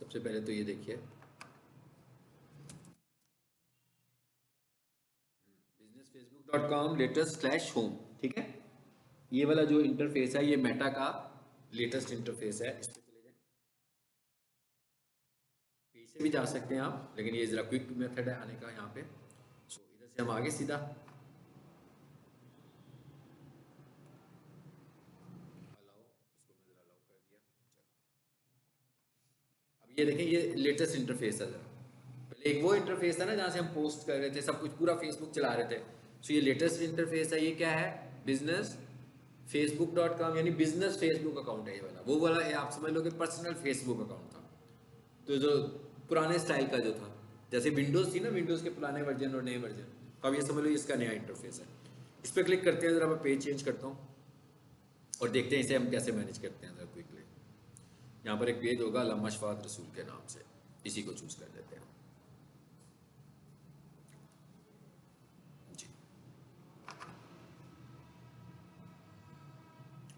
सबसे पहले तो ये देखिए businessfacebook.com latest/home, ठीक है। ये वाला जो इंटरफेस है ये मेटा का लेटेस्ट इंटरफेस है। इस पे चले जाएं, पेज से भी जा सकते हैं आप, लेकिन ये जरा क्विक मेथड है आने का यहाँ पे। सो इधर से हम आगे सीधा अलाउ, इसको मैं जरा अलाउ कर दिया। अब ये देखें, ये लेटेस्ट इंटरफेस है। जरा पहले एक वो इंटरफेस था ना जहाँ से हम पोस्ट कर रहे थे, सब कुछ पूरा फेसबुक चला रहे थे। सो ये लेटेस्ट इंटरफेस है। ये क्या है? बिजनेस facebook.com, यानी बिजनेस फेसबुक अकाउंट है ये वाला। वो वाला ये आप समझ लो कि पर्सनल फेसबुक अकाउंट था। तो जो पुराने स्टाइल का जो था, जैसे विंडोज़ थी ना, विंडोज़ के पुराने वर्जन और नए वर्जन, तो अब ये समझ लो इसका नया इंटरफेस है। इस पर क्लिक करते हैं, ज़रा मैं पेज चेंज करता हूँ और देखते हैं इसे हम कैसे मैनेज करते हैं। ज़रा क्विकली यहाँ पर एक पेज होगा अल्लामा अशफाक रसूल के नाम से, इसी को चूज़ कर लेते हैं जी।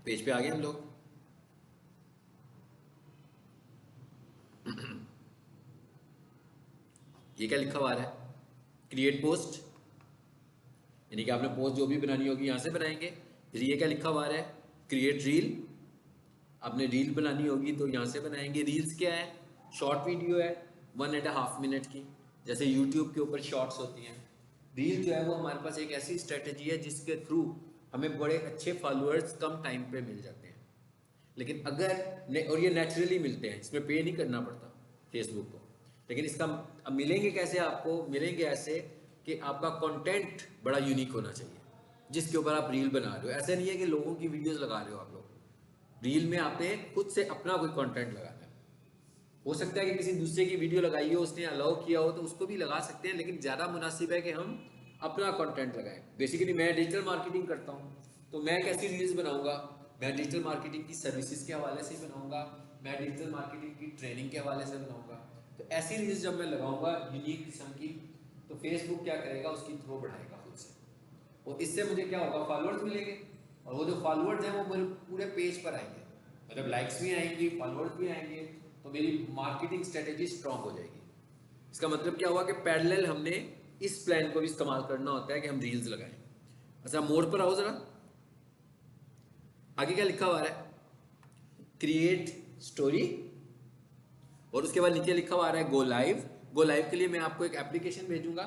पेज पे आ गए हम लोग। ये क्या लिखा हुआ है? क्रिएट पोस्ट, यानी कि आपने पोस्ट जो भी बनानी होगी यहाँ से बनाएंगे। फिर ये क्या लिखा हुआ है? क्रिएट रील, आपने रील बनानी होगी तो यहाँ से बनाएंगे। रील्स क्या है? शॉर्ट वीडियो है 1.5 मिनट की, जैसे यूट्यूब के ऊपर शॉर्ट्स होती हैं। रील जो है वो हमारे पास एक ऐसी स्ट्रेटजी है जिसके थ्रू हमें बड़े अच्छे फॉलोअर्स कम टाइम पे मिल जाते हैं। लेकिन और ये नेचुरली मिलते हैं, इसमें पे नहीं करना पड़ता फेसबुक को। लेकिन इसका अब मिलेंगे कैसे? आपको मिलेंगे ऐसे कि आपका कंटेंट बड़ा यूनिक होना चाहिए जिसके ऊपर आप रील बना रहे हो। ऐसा नहीं है कि लोगों की वीडियोस लगा रहे हो आप लोग। रील में आपने खुद से अपना कोई कंटेंट लगाना है। हो सकता है कि किसी दूसरे की वीडियो लगाई हो, उसने अलाउ किया हो, तो उसको भी लगा सकते हैं, लेकिन ज़्यादा मुनासिब है कि हम अपना कंटेंट लगाएं। बेसिकली मैं डिजिटल मार्केटिंग करता हूँ, तो मैं कैसी रील्स बनाऊंगा? मैं डिजिटल मार्केटिंग की सर्विसेज के हवाले से बनाऊंगा, मैं डिजिटल मार्केटिंग की ट्रेनिंग के हवाले से बनाऊंगा। तो ऐसी रील्स जब मैं लगाऊंगा यूनिक किस्म की, तो फेसबुक क्या करेगा? उसकी थ्रो बढ़ाएगा खुद से, और इससे मुझे क्या होगा? फॉलोअर्स मिलेंगे, और वो जो फॉलोअर्स हैं वो मेरे पूरे पेज पर आएंगे, मतलब लाइक्स भी आएंगी, फॉलोअर्स भी आएंगे, तो मेरी मार्केटिंग स्ट्रेटेजी स्ट्रांग हो जाएगी। इसका मतलब क्या हुआ कि पैरेलल हमने इस प्लान को भी इस्तेमाल करना होता है कि हम रील्स लगाएं। अच्छा, मोड पर आओ जरा, आगे क्या लिखा हुआ है? क्रिएट स्टोरी, और उसके बाद नीचे लिखा हुआ है गो लाइव। गो लाइव के लिए मैं आपको एक एप्लीकेशन भेजूंगा।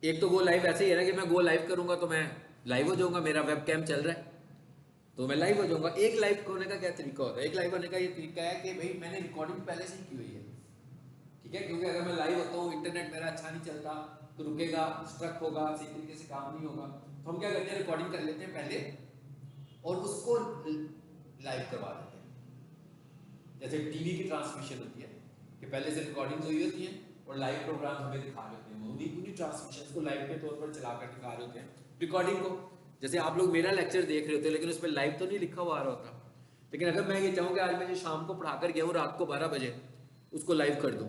एक तो गो लाइव ऐसे ही है ना कि मैं गो लाइव करूंगा तो मैं लाइव हो जाऊंगा, मेरा वेब कैम चल रहा है तो मैं लाइव हो जाऊंगा। एक लाइव होने का क्या तरीका होता है? एक लाइव होने का ये तरीका है कि भाई मैंने रिकॉर्डिंग पहले से ही की हुई है, ठीक है। क्योंकि अगर मैं लाइव होता हूँ, इंटरनेट मेरा अच्छा नहीं चलता तो रुकेगा, स्ट्रक होगा, सही तरीके से काम नहीं होगा, तो हम क्या करते हैं? रिकॉर्डिंग कर लेते हैं पहले और उसको लाइव करवा देते हैं। जैसे टीवी की ट्रांसमिशन होती है कि पहले से रिकॉर्डिंग्स हुई होती हैं और लाइव प्रोग्राम हमें दिखा रहे होते हैं, उन्हीं ट्रांसमिशन को लाइव के तौर पर चला कर दिखा रहे होते हैं रिकॉर्डिंग को। जैसे आप लोग मेरा लेक्चर देख रहे होते हैं, लेकिन उस पर लाइव तो नहीं लिखा हुआ आ रहा होता। लेकिन अगर मैं ये चाहूँ कि आज मैं जो शाम को पढ़ा कर गया हूँ रात को 12 बजे उसको लाइव कर दूँ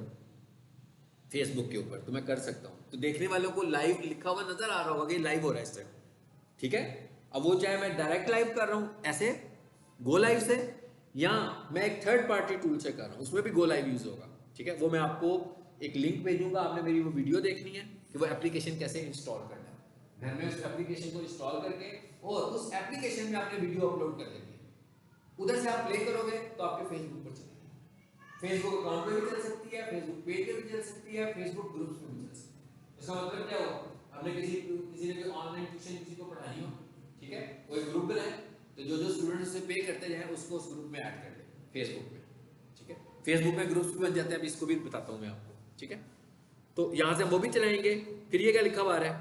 फेसबुक के ऊपर, तो मैं कर सकता हूँ। तो देखने वालों को लाइव लिखा हुआ नजर आ रहा होगा कि लाइव हो रहा है इस टाइम, ठीक है। अब वो चाहे मैं डायरेक्ट लाइव कर रहा हूँ ऐसे गो लाइव से, या मैं एक थर्ड पार्टी टूल से कर रहा हूँ, उसमें भी गो लाइव यूज होगा, ठीक है। वो मैं आपको एक लिंक भेजूंगा, आपने मेरी वो वीडियो देखनी है कि वो एप्लीकेशन कैसे इंस्टॉल करना है। घर में उस एप्लीकेशन को इंस्टॉल करके और उस एप्लीकेशन में आपने वीडियो अपलोड कर देनी है। उधर से आप प्ले करोगे तो आपके फेसबुक पर चलेगी। फेसबुक अकाउंट पे भी चल सकती है, फेसबुक पेज पे भी चल सकती है, फेसबुक ग्रुप्स में भी चल सकती है। इसका मतलब क्या हुआ? हमने किसी ने कोई ऑनलाइन ट्यूशन किसी को पढ़ानी हो, ठीक है, कोई ग्रुप बनाए, तो जो जो स्टूडेंट्स से पे करते जाए उसको उस ग्रुप में ऐड कर ले फेसबुक में, ठीक है। फेसबुक में ग्रुप्स भी बन जाते हैं, अभी इसको भी बताता हूँ मैं आपको, ठीक है। तो यहाँ से हम वो भी चलाएंगे। फिर ये क्या लिखा हुआ है?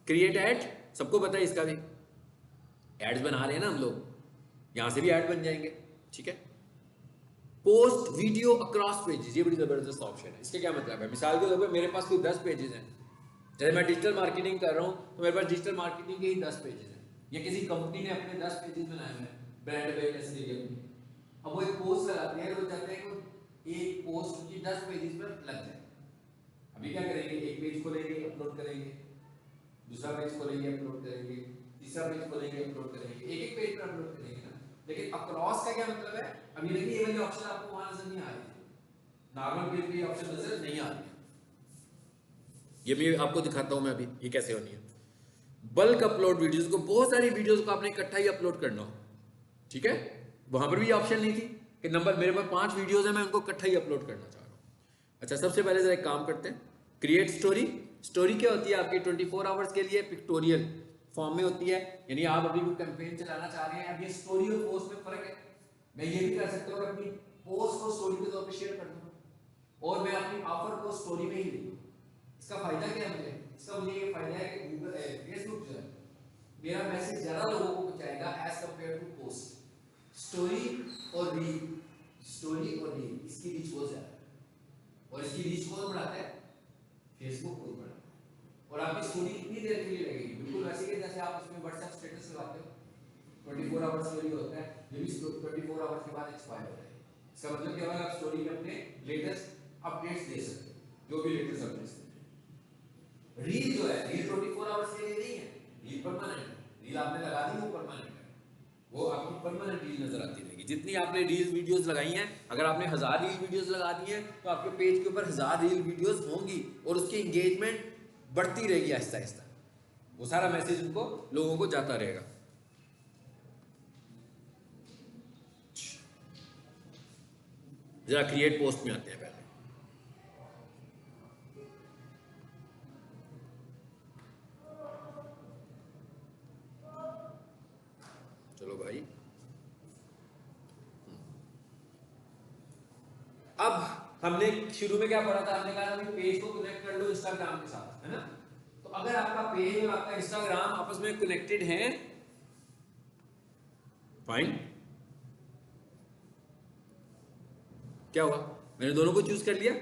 क्रिएट ऐड, सबको पता है इसका भी, एड्स बना रहे हैं ना हम लोग, यहाँ से भी ऐड बन जाएंगे, ठीक है। पोस्ट वीडियो अक्रॉस पेजेस, ये बड़ी जबरदस्त ऑप्शन है। इसका क्या मतलब है? मिसाल के तौर पर मेरे पास कोई 10 पेजेस हैं, जैसे मैं डिजिटल मार्केटिंग कर रहा हूँ तो मेरे पास डिजिटल मार्केटिंग के ही 10 पेजेस हैं, या किसी कंपनी ने अपने 10 पेजेस बनाए हुए हैं ब्रांड अवेयरनेस के लिए। अब वो एक पोस्ट लगाते हैं, वो चाहते हैं कि एक पोस्ट उनकी 10 पेजेस पर लग जाए। अभी क्या करेंगे? एक पेज खोलेंगे, अपलोड करेंगे, दूसरा पेज खोलेंगे, अपलोड करेंगे, तीसरा पेज खोलेंगे, अपलोड करेंगे, एक एक पेज पर अपलोड करेंगे ना। लेकिन अक्रॉस का क्या मतलब है? अब ये देखिए, ये वाली ऑप्शन आपको वहां नजर नहीं आ रही थी, नॉर्मल पेज पे ऑप्शन नजर नहीं आ रही है। ये भी आपको दिखाता हूं मैं अभी ये कैसे होनी है। बल्क अपलोड वीडियोस को, बहुत सारी वीडियोस को आपने इकट्ठा ही अपलोड करना हो, ठीक है। वहां पर भी ऑप्शन नहीं थी कि नंबर मेरे पास 5 वीडियोस है मैं उनको इकट्ठा ही अपलोड करना चाह रहा हूं। अच्छा, सबसे पहले जरा एक काम करते हैं, क्रिएट स्टोरी। स्टोरी क्या होती है आपकी 24 आवर्स के लिए पिक्टोरियल फॉर्म में होती है, यानी आप अभी कोई कैंपेन चलाना चाह रहे हैं। अब ये स्टोरी और पोस्ट में फर्क है। मैं ये भी कर सकता हूँ अपनी पोस्ट को स्टोरी के तौर पर शेयर कर दूंगा और मैं अपनी ऑफर को स्टोरी में ही ले लूँ। इसका फायदा क्या है मुझे? इसका मुझे ये फायदा है कि गूगल फेसबुक जो है मेरा मैसेज ज्यादा लोगों को पहुंचाएगा as compare to post. Story और रील, स्टोरी और रील इसकी रीच बहुत ज्यादा है और इसकी रीच कौन बढ़ाता है? फेसबुक को बढ़ाता है। और आपकी स्टोरी कितनी देर के लिए लगेगी? बिल्कुल वैसे ही जैसे आप इसमें व्हाट्सएप स्टेटस लगाते हो 24 आवर्स के लिए होता है, ये भी 24 आवर्स के बाद एक्सपायर हो जाएगा। इसका मतलब क्या होगा? आप स्टोरी में अपने लेटेस्ट अपडेट्स दे सकते हो, जो भी लेटेस्ट अपडेट्स। रील जो है, रील 24 आवर्स के लिए नहीं है, रील परमानेंट है। रील आपने लगा दी वो परमानेंट है, वो आपकी परमानेंट रील नजर आती रहेगी। जितनी आपने रील वीडियोस लगाई हैं, अगर आपने 1000 रील वीडियोस लगा दी हैं तो आपके पेज के ऊपर 1000 रील वीडियोस होंगी और उसकी एंगेजमेंट बढ़ती रहेगी आहिस्ता आहिस्ता। वो सारा मैसेज उनको लोगों को जाता रहेगा। जरा क्रिएट पोस्ट में आते हैं पहले। चलो भाई, अब हमने शुरू में क्या पढ़ा था? हमने कहा था पेज को कनेक्ट कर लो इंस्टाग्राम के साथ, है ना। तो अगर आपका पेज और आपका इंस्टाग्राम आपस में कनेक्टेड है, फाइन, क्या हुआ? मैंने दोनों को चूज कर लिया।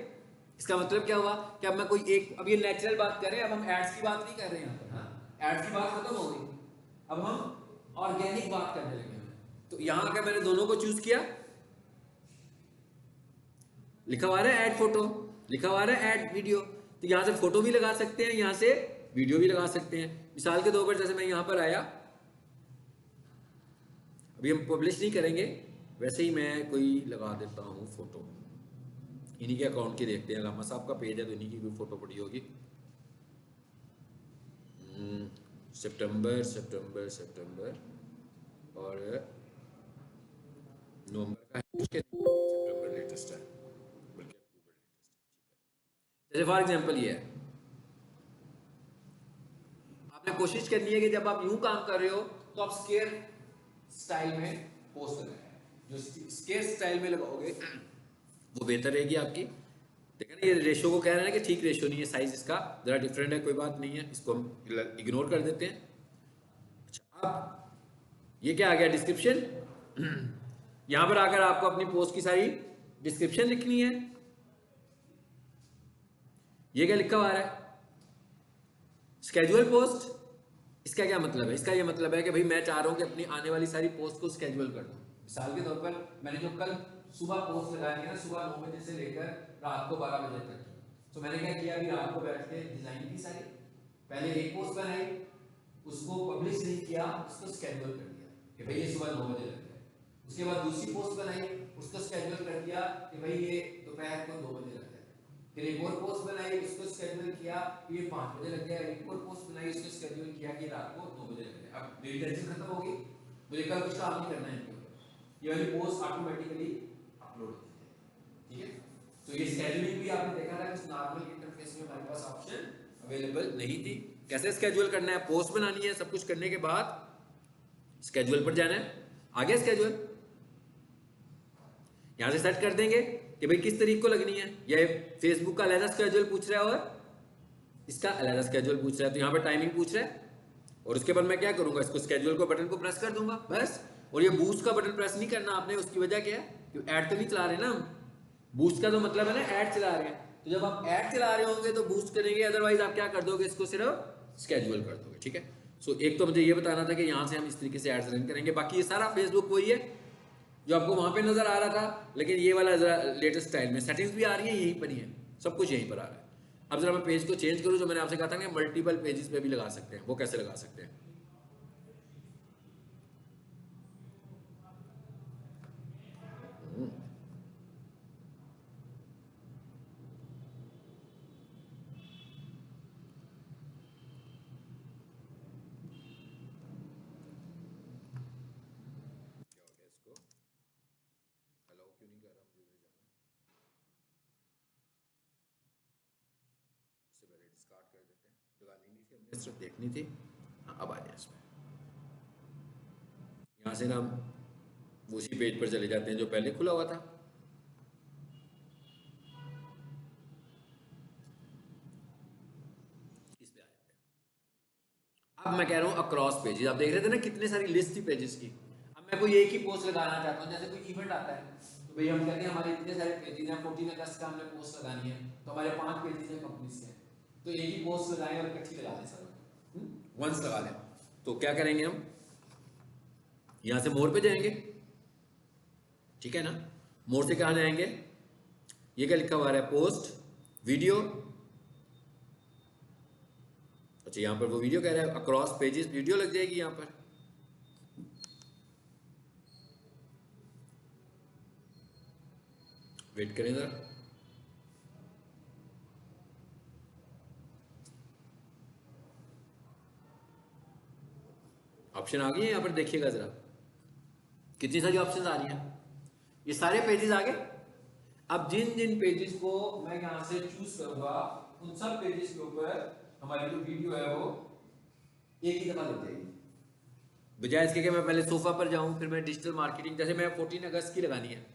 इसका मतलब क्या हुआ कि अब मैं कोई एक, अब ये नेचुरल बात कर रहे हैं, अब हम एड्स की बात नहीं कर रहे हैं यहाँ पर। हाँ, एड्स की बात खत्म हो गई, अब हम ऑर्गेनिक बात करने लगे हैं। तो यहां आकर मैंने दोनों को चूज किया, लिखा हुआ है ऐड फोटो, लिखा हुआ है ऐड वीडियो। तो यहां से फोटो भी लगा सकते हैं, यहां से वीडियो भी लगा सकते हैं। मिसाल के तौर पर जैसे मैं यहां पर आया, अभी हम पब्लिश नहीं करेंगे, वैसे ही मैं कोई लगा देता हूं फोटो। इन्हीं के अकाउंट की देखते हैं, लामा साहब का पेज है तो इन्हीं की भी फोटो पड़ी होगी। सितंबर सितंबर सितंबर और नवंबर का है, सितंबर लेटेस्ट है, बल्कि अक्टूबर लेटेस्ट। जैसे फॉर एग्जांपल ये है, आपने कोशिश करनी है कि जब आप यूं काम कर रहे हो तो आप स्केयर स्टाइल में पोस्ट लगाएं। जो स्केयर स्टाइल में लगाओगे वो बेहतर रहेगी आपकी। देखा ना, ये रेशो को कह रहे हैं कि ठीक रेशो नहीं है, साइज इसका जरा डिफरेंट है, कोई बात नहीं है, इसको हम इग्नोर कर देते हैं। अच्छा, अब ये क्या आ गया? डिस्क्रिप्शन। यहां पर आकर आपको अपनी पोस्ट की सारी डिस्क्रिप्शन लिखनी है। ये क्या लिखा हुआ है? Schedule post. इसका क्या मतलब है? इसका ये मतलब है कि भाई मैं चाह रहा हूं कि अपनी आने वाली सारी पोस्ट को स्केड्यूल कर दूं। मिसाल के तौर पर मैंने जो कल सुबह पोस्ट लगाई है ना, सुबह 9 बजे से लेकर रात को 12 बजे तक की, तो मैंने क्या किया, अभी रात को बैठ के डिजाइन की सारी, पहले एक पोस्ट बनाई, उसको पब्लिश नहीं किया, उसको स्केड्यूल कर दिया कि भाई ये सुबह 9 बजे लग गया। उसके बाद दूसरी पोस्ट बनाई, उसको स्केड्यूल कर दिया कि भाई ये दोपहर को 2 बजे लग गया। फिर एक और पोस्ट बनाई, उसको स्केड्यूल किया कि ये 5 बजे लग गया। एक और पोस्ट बनाई, उसको स्केड्यूल किया कि रात को 2 बजे लग गया। अब मेरी टेंशन खत्म होगी, मुझे कल कुछ काम नहीं करना है इनके ऊपर, ये वाली पोस्ट ऑटोमेटिकली अपलोड होती है। ठीक है, तो ये स्केड्यूलिंग भी आपने देखा था कि नॉर्मल इंटरफेस में हमारे पास ऑप्शन अवेलेबल नहीं थी। कैसे स्केड्यूल करना है? पोस्ट बनानी है, सब कुछ करने के बाद स्केड्यूल पर जाना है, आ गया स्केड्यूल, यहां से सेट कर देंगे कि भाई किस तरीके को लगनी है। ये फेसबुक का अलग स्केड्यूल पूछ रहा है और इसका अलग स्केड्यूल पूछ रहा है, तो यहां पर टाइमिंग पूछ रहा है और उसके बाद मैं क्या करूंगा, इसको स्केड्यूल को बटन को प्रेस कर दूंगा बस। और ये बूस्ट का बटन प्रेस नहीं करना आपने, उसकी वजह क्या है? क्योंकि ऐड तो नहीं चला रहे ना हम, बूस्ट का तो मतलब है ना ऐड चला रहे हैं। तो जब आप ऐड चला रहे होंगे तो बूस्ट करेंगे, अदरवाइज आप क्या कर दोगे, इसको सिर्फ स्केड्यूल कर दोगे। ठीक है, सो एक तो मुझे ये बताना था कि यहां से हम इस तरीके से एड्स रन करेंगे। बाकी ये सारा फेसबुक वही है जो आपको वहां पे नजर आ रहा था, लेकिन ये वाला जरा लेटेस्ट स्टाइल में सेटिंग्स भी आ रही है, यहीं पर ही है, सब कुछ यहीं पर आ रहा है। अब जरा मैं पेज को चेंज करूं, जो मैंने आपसे कहा था कि मल्टीपल पेजेस पे भी लगा सकते हैं, वो कैसे लगा सकते हैं? कसरत देखनी थी। हाँ, अब आ जाए इसमें। यहाँ से ना हम उसी पेज पर चले जाते हैं जो पहले खुला हुआ था। इस पे आ जाते हैं। अब मैं कह रहा हूँ अक्रॉस पेजेस, आप देख रहे थे ना कितने सारी लिस्ट थी पेजेस की। अब मैं कोई एक ही पोस्ट लगाना चाहता हूँ, जैसे कोई इवेंट आता है तो भाई हम कहते हैं हमारे इतने सारे पेजेस हैं, 14 अगस्त का हमने पोस्ट लगानी है तो हमारे 5 पेजेस हैं कंपनी से, तो एक ही पोस्ट लगाएं और इकट्ठी लगा दें सर, वंस लगा दें। तो क्या करेंगे हम, यहाँ से मोर पे जाएंगे, ठीक है ना। मोर से कहाँ जाएंगे, ये क्या लिखा हुआ है, पोस्ट वीडियो। अच्छा यहाँ पर वो वीडियो कह रहा है, अक्रॉस पेजेस वीडियो लग जाएगी यहाँ पर। वेट करें जरा, ऑप्शन आ गए हैं यहाँ पर, देखिएगा जरा कितनी सारी ऑप्शंस आ रही हैं। ये सारे पेजेस आ गए। अब जिन जिन पेजेस को मैं यहाँ से चूज करूंगा उन सब पेजेस के ऊपर हमारी जो वीडियो है वो एक ही दफा लग जाएगी, बजाय इसके कि मैं पहले सोफा पर जाऊं फिर मैं डिजिटल मार्केटिंग, जैसे मैं 14 अगस्त की लगानी है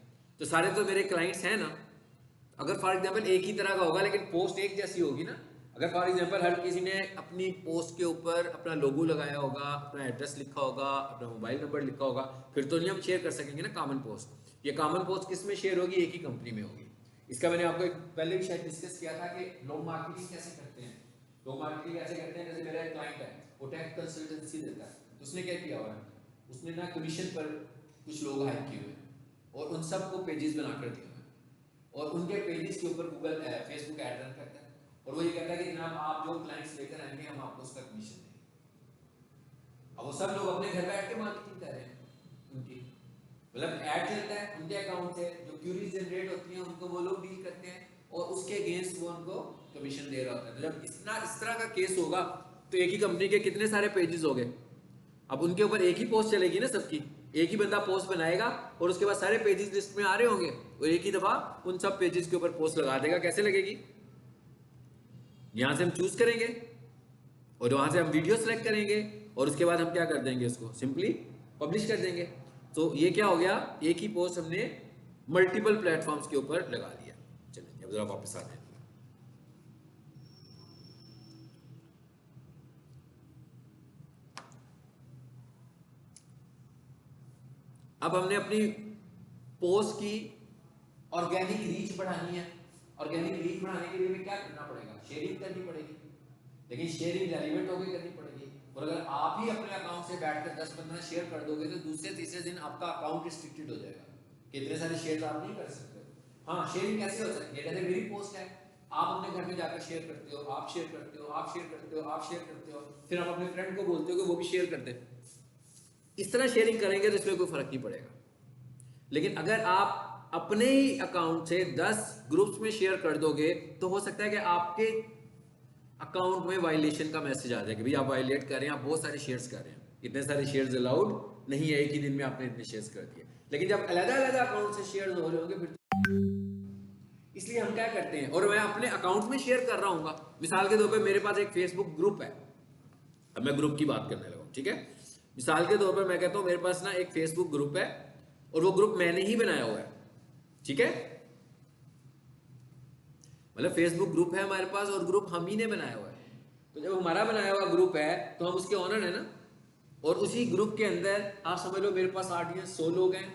तो सारे तो मेरे क्लाइंट्स हैं ना। अगर फॉर एग्जांपल एक ही तरह का होगा लेकिन पोस्ट एक जैसी होगी ना, अगर फॉर एग्जांपल हर किसी ने अपनी पोस्ट के ऊपर अपना लोगो लगाया होगा, अपना एड्रेस लिखा होगा, अपना मोबाइल नंबर लिखा होगा, फिर तो नहीं हम शेयर कर सकेंगे ना कॉमन पोस्ट। ये कॉमन पोस्ट किस में शेयर होगी, एक ही कंपनी में होगी। इसका मैंने आपको पहले भी शायद डिस्कस किया था कि लोग मार्केटिंग कैसे करते हैं। लोग मार्केटिंग कैसे करते हैं, जैसे मेरा एक क्लाइंट है वो टेक कंसल्टेंसी देता है, तो उसने क्या किया हुआ है, उसने ना कमीशन पर कुछ लोग हायर किए हुए हैं और उन सबको पेजेस बनाकर दिए हुए हैं और उनके पेजेस के ऊपर गूगल फेसबुक ऐड रन करता है और वो ये कहता है कि जनाब आप जो क्लाइंट्स लेकर आएंगे हम आपको उसका कमीशन देंगे। अब वो सब लोग अपने घर बैठ के मार्केटिंग कर रहे हैं उनकी, मतलब ऐड चलता है उनके अकाउंट से, जो क्यूरीज जनरेट होती हैं उनको वो लोग डील करते हैं और उसके अगेंस्ट वो उनको कमीशन दे रहा होता है। जब इस तरह का केस होगा तो एक ही कंपनी के कितने सारे पेजेस हो गए, अब उनके ऊपर एक ही पोस्ट चलेगी ना सबकी, एक ही बंदा पोस्ट बनाएगा और उसके बाद सारे पेजेस लिस्ट में आ रहे होंगे और एक ही दफा उन सब पेजेस के ऊपर पोस्ट लगा देगा। कैसे लगेगी, यहां से हम चूज करेंगे और वहां से हम वीडियो सेलेक्ट करेंगे और उसके बाद हम क्या कर देंगे, उसको सिंपली पब्लिश कर देंगे। तो ये क्या हो गया, एक ही पोस्ट हमने मल्टीपल प्लेटफॉर्म्स के ऊपर लगा दिया। चलिए अब जरा वापस आ जाए। अब हमने अपनी पोस्ट की ऑर्गेनिक रीच बढ़ानी है। ऑर्गेनिक रीच बढ़ाने के लिए हमें क्या करना पड़ेगा, शेयरिंग करनी पड़ेगी, लेकिन शेयरिंग रेलिवेंट होकर करनी पड़ेगी। और अगर आप ही अपने अकाउंट से बैठकर 10-15 शेयर कर दोगे तो दूसरे तीसरे दिन आपका अकाउंट रिस्ट्रिक्टेड हो जाएगा, कितने सारे शेयर आप नहीं कर सकते। हाँ, शेयरिंग कैसे हो सकती है, जैसे मेरी पोस्ट है, आप अपने घर में जाकर शेयर करते हो, आप शेयर करते हो, आप शेयर करते हो, आप शेयर करते हो, फिर आप अपने फ्रेंड को बोलते हो कि वो भी शेयर कर दे। इस तरह शेयरिंग करेंगे तो इसमें कोई फर्क नहीं पड़ेगा। लेकिन अगर आप अपने ही अकाउंट से 10 ग्रुप्स में शेयर कर दोगे तो हो सकता है कि आपके अकाउंट में वायलेशन का मैसेज आ जाए कि भाई आप वायलेट कर रहे हैं, आप बहुत सारे शेयर्स कर रहे हैं, इतने सारे शेयर्स अलाउड नहीं है, एक ही दिन में आपने इतने शेयर्स कर दिए। लेकिन जब अलग-अलग अकाउंट से शेयर्स हो रहे होंगे फिर इसलिए हम क्या करते हैं, और मैं अपने अकाउंट में शेयर कर रहा हूँ। मिसाल के तौर पर मेरे पास एक फेसबुक ग्रुप है, अब मैं ग्रुप की बात करने लगा, ठीक है। मिसाल के तौर पर मैं कहता हूँ मेरे पास ना एक फेसबुक ग्रुप है और वो ग्रुप मैंने ही बनाया हुआ है, ठीक है। मतलब फेसबुक ग्रुप है हमारे पास और ग्रुप हम ही ने बनाया हुआ है। तो जब हमारा बनाया हुआ ग्रुप है तो हम उसके ऑनर है ना, और उसी ग्रुप के अंदर आप समझ लो मेरे पास ऑडियंस 100 लोग हैं,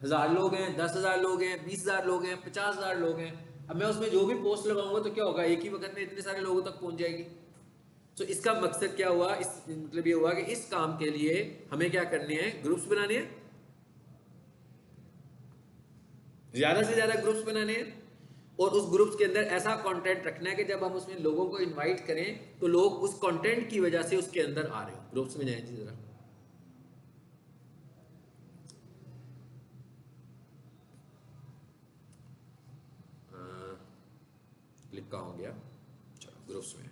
1000 लोग हैं, 10,000 लोग हैं, 20,000 लोग हैं, 50,000 लोग हैं। अब मैं उसमें जो भी पोस्ट लगाऊंगा तो क्या होगा, एक ही वक्त में इतने सारे लोगों तक पहुंच जाएगी। तो इसका मकसद क्या हुआ, इस मतलब ये हुआ कि इस काम के लिए हमें क्या करने हैं, ग्रुप्स बनाने हैं, ज्यादा से ज्यादा ग्रुप्स बनाने हैं और उस ग्रुप्स के अंदर ऐसा कंटेंट रखना है कि जब हम उसमें लोगों को इनवाइट करें तो लोग उस कंटेंट की वजह से उसके अंदर आ रहे हो। ग्रुप्स में जाए जी जरा, क्लिक कहाँ हो गया, चलो ग्रुप्स में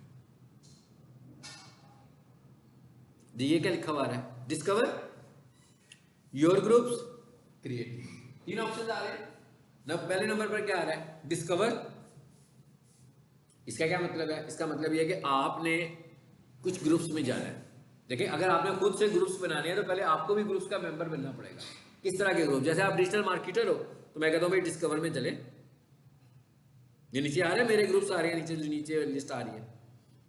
जी, ये क्या लिखा हुआ है, discover your groups, create, 3 option आ रहे हैं ना। पहले नंबर पर क्या आ रहा है, डिस्कवर। इसका क्या मतलब है, इसका मतलब यह है कि आपने कुछ ग्रुप्स में जाना है। देखिए अगर आपने खुद से ग्रुप्स बनाने हैं तो पहले आपको भी ग्रुप्स का मेंबर बनना पड़ेगा। किस तरह के ग्रुप? जैसे आप डिजिटल मार्केटर हो तो मैं कहता हूँ भाई डिस्कवर में चले, ये नीचे आ रहा है मेरे ग्रुप्स आ रहे हैं, नीचे जो नीचे लिस्ट आ रही है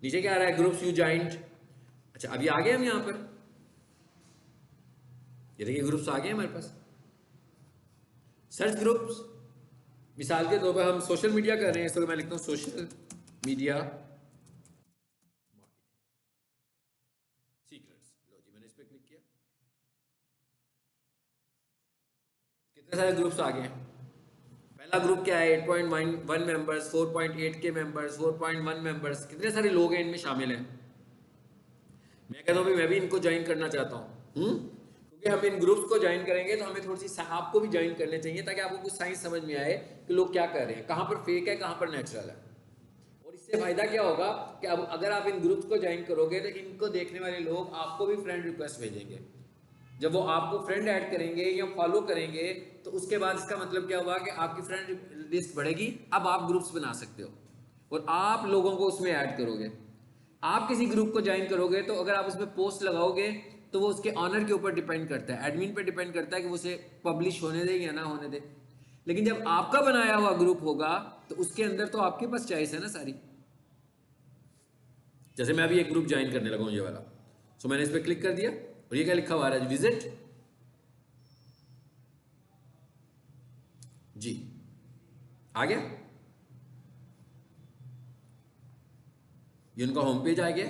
नीचे क्या आ रहा है? Groups you joint. अच्छा अभी आ गए हम यहाँ पर, ये देखिए ग्रुप्स आ गए हमारे पास। सर्च ग्रुप्स, मिसाल के तौर पर हम सोशल मीडिया कर रहे हैं, इसको मैं लिखता हूँ सोशल मीडिया सीक्रेट्स। लो जी मैंने इस पर क्लिक किया, कितने सारे ग्रुप्स आ गए हैं। पहला ग्रुप क्या है? 8.1 मेंबर्स, 4.8 के मेंबर्स, 4.1 मेंबर्स, कितने सारे लोग हैं इनमें शामिल हैं। मैं कहता हूँ मैं भी इनको ज्वाइन करना चाहता हूँ, क्योंकि हम इन ग्रुप्स को ज्वाइन करेंगे तो हमें थोड़ी सी आपको भी ज्वाइन करने चाहिए ताकि आपको कुछ साइंस समझ में आए कि लोग क्या कर रहे हैं, कहाँ पर फेक है, कहाँ पर नेचुरल है। और इससे फायदा क्या होगा कि अब अगर आप इन ग्रुप्स को ज्वाइन करोगे तो इनको देखने वाले लोग आपको भी फ्रेंड रिक्वेस्ट भेजेंगे। जब वो आपको फ्रेंड ऐड करेंगे या फॉलो करेंगे तो उसके बाद इसका मतलब क्या हुआ कि आपकी फ्रेंड लिस्ट बढ़ेगी। अब आप ग्रुप्स बना सकते हो और आप लोगों को उसमें ऐड करोगे। आप किसी ग्रुप को ज्वाइन करोगे तो अगर आप उसमें पोस्ट लगाओगे तो वो उसके ऑनर के ऊपर डिपेंड करता है, एडमिन पे डिपेंड करता है कि वो उसे पब्लिश होने दे या ना होने दे। लेकिन जब आपका बनाया हुआ ग्रुप होगा तो उसके अंदर तो आपके पास चॉइस है ना सारी। जैसे मैं अभी एक ग्रुप ज्वाइन करने लगा हूं ये वाला, सो मैंने इस पर क्लिक कर दिया और ये क्या लिखा हुआ है? विजिट जी, आ गया, ये उनका होम पेज आ गया।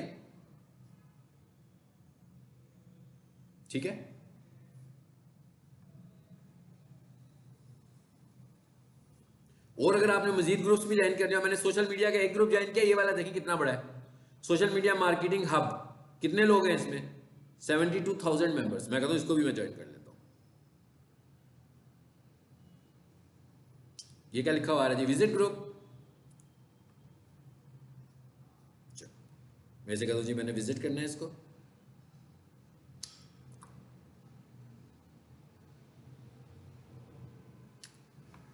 ठीक है, और अगर आपने मजीद ग्रुप्स भी ज्वाइन करने हो, मैंने सोशल मीडिया का एक ग्रुप ज्वाइन किया, ये वाला देखिए कितना बड़ा है, सोशल मीडिया मार्केटिंग हब। कितने लोग हैं इसमें? 72,000 मेंबर्स। मैं कहता हूं इसको भी मैं ज्वाइन कर लेता हूं। ये क्या लिखा हुआ है जी? Visit group. मैं से कहता हूं जी मैंने विजिट करना है इसको।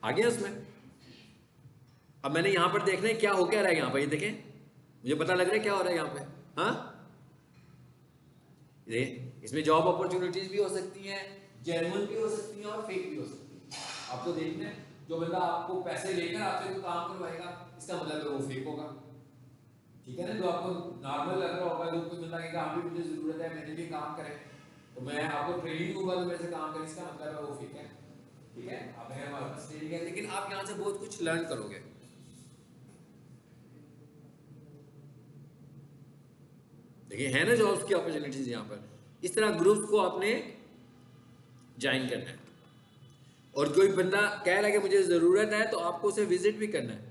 आ गया उसमें। अब मैंने यहां पर देखना है क्या हो क्या रहा है यहां पर, ये देखें मुझे पता लग रहा है क्या हो रहा है यहां पे। हाँ ये इसमें जॉब अपॉर्चुनिटीज भी हो सकती हैं, जेन्युइन भी हो सकती हैं और फेक भी हो सकती हैं। आपको देखना है जो बंदा आपको पैसे लेकर आपसे कोई काम करवाएगा इसका मतलब है वो फेक होगा। ठीक है ना? जो आपको नॉर्मल लग रहा होगा, जो कोई बंदा कहेगा आप भी मुझे जरूरत है मेरे लिए काम करें तो मैं आपको ट्रेनिंग दूंगा तो मेरे से काम करें, इसका मतलब है वो फेक है। ठीक है, अब है हमारे पास ट्रेनिंग है, लेकिन आप यहाँ से बहुत कुछ लर्न करोगे। देखिए है ना जॉब्स की अपॉर्चुनिटीज यहाँ पर। इस तरह ग्रुप्स को आपने ज्वाइन करना है और कोई बंदा कह रहा है कि मुझे जरूरत है तो आपको उसे विजिट भी करना है,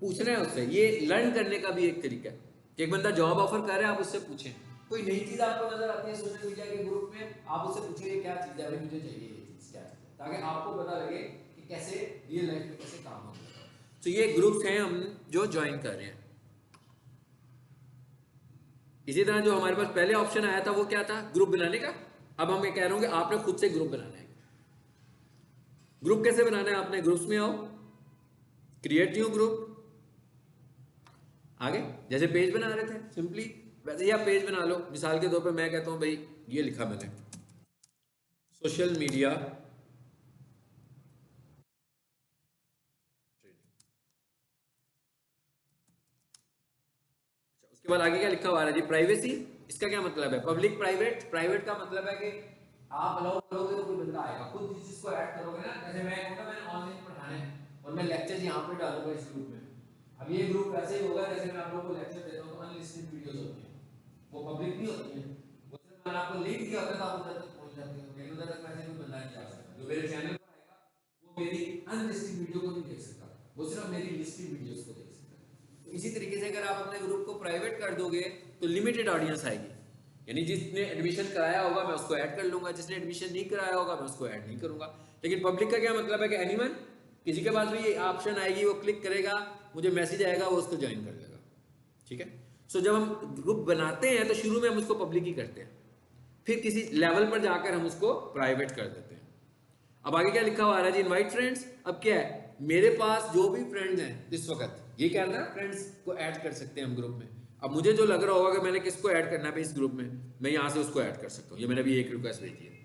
पूछना है उससे। ये लर्न करने का भी एक तरीका है कि एक बंदा जॉब ऑफर कर रहा है, आप उससे पूछें। कोई नई चीज आपको नजर आती है सोशल मीडिया के ग्रुप में, आप उससे पूछिए क्या चीज है, मुझे चाहिए ये चीज क्या है, ताकि आपको पता लगे कि कैसे रियल लाइफ में कैसे काम होता है। तो ये ग्रुप्स हैं हम जो ज्वाइन कर रहे हैं। इसी तरह जो हमारे पास पहले ऑप्शन आया था वो क्या था? ग्रुप बनाने का। अब हम ये कह रहे हो कि आपने खुद से ग्रुप बनाना है। ग्रुप कैसे बनाना है? आपने ग्रुप्स में आओ, क्रिएट न्यू ग्रुप। आगे जैसे पेज बना रहे थे सिंपली वैसे ही आप पेज बना लो। मिसाल के तौर पे मैं कहता हूं भाई ये लिखा मैंने सोशल मीडिया ट्रेनिंग। उसके बाद आगे क्या लिखा हुआ है जी? प्राइवेसी। इसका क्या मतलब है? Public private. प्राइवेट का मतलब है कि आप अलाउ करोगे तो कोई बंदा आएगा, खुद जिस चीज को ऐड करोगे ना। जैसे मैं कहूंगा मैंने ऑनलाइन पढ़ाना है और मैं लेक्चर यहाँ पे डालूंगा इस ग्रुप में। अब ये ग्रुप ऐसे ही होगा जैसे मैं आप लोगों को लेक्चर देता हूँ तो अनलिस्टेड वीडियोस होती हैं, वो पब्लिक नहीं होती है। वो सिर्फ मैंने आपको लिंक दिया होता है तो आप उधर तक पहुंच जाते हो, लेकिन उधर तक वैसे कोई बंदा नहीं जा सकता। जो मेरे चैनल पर आएगा वो मेरी अनलिस्टेड वीडियो को नहीं देख सकता, वो सिर्फ मेरी लिस्टेड वीडियोस को देख सकता है। तो इसी तरीके से अगर आप अपने ग्रुप को प्राइवेट कर दोगे तो लिमिटेड ऑडियंस आएगी, यानी जिसने एडमिशन कराया होगा मैं उसको ऐड कर लूंगा, जिसने एडमिशन नहीं कराया होगा मैं उसको ऐड नहीं करूंगा। लेकिन पब्लिक का क्या मतलब है कि एनीवन, किसी के पास भी ये ऑप्शन आएगी, वो क्लिक करेगा, मुझे मैसेज आएगा, वो उसको ज्वाइन कर लेगा। ठीक है, सो जब हम ग्रुप बनाते हैं तो शुरू में हम उसको पब्लिक ही करते हैं, फिर किसी लेवल पर जाकर हम उसको प्राइवेट कर देते हैं। अब आगे क्या लिखा हुआ है जी? Invite friends. अब क्या है, मेरे पास जो भी फ्रेंड्स हैं इस वक्त, ये क्या है, फ्रेंड्स को ऐड कर सकते हैं हम ग्रुप में। अब मुझे जो लग रहा होगा कि मैंने किसको ऐड करना है इस ग्रुप में, मैं यहाँ से उसको ऐड कर सकता हूँ। ये मैंने अभी एक रिक्वेस्ट भेजी है,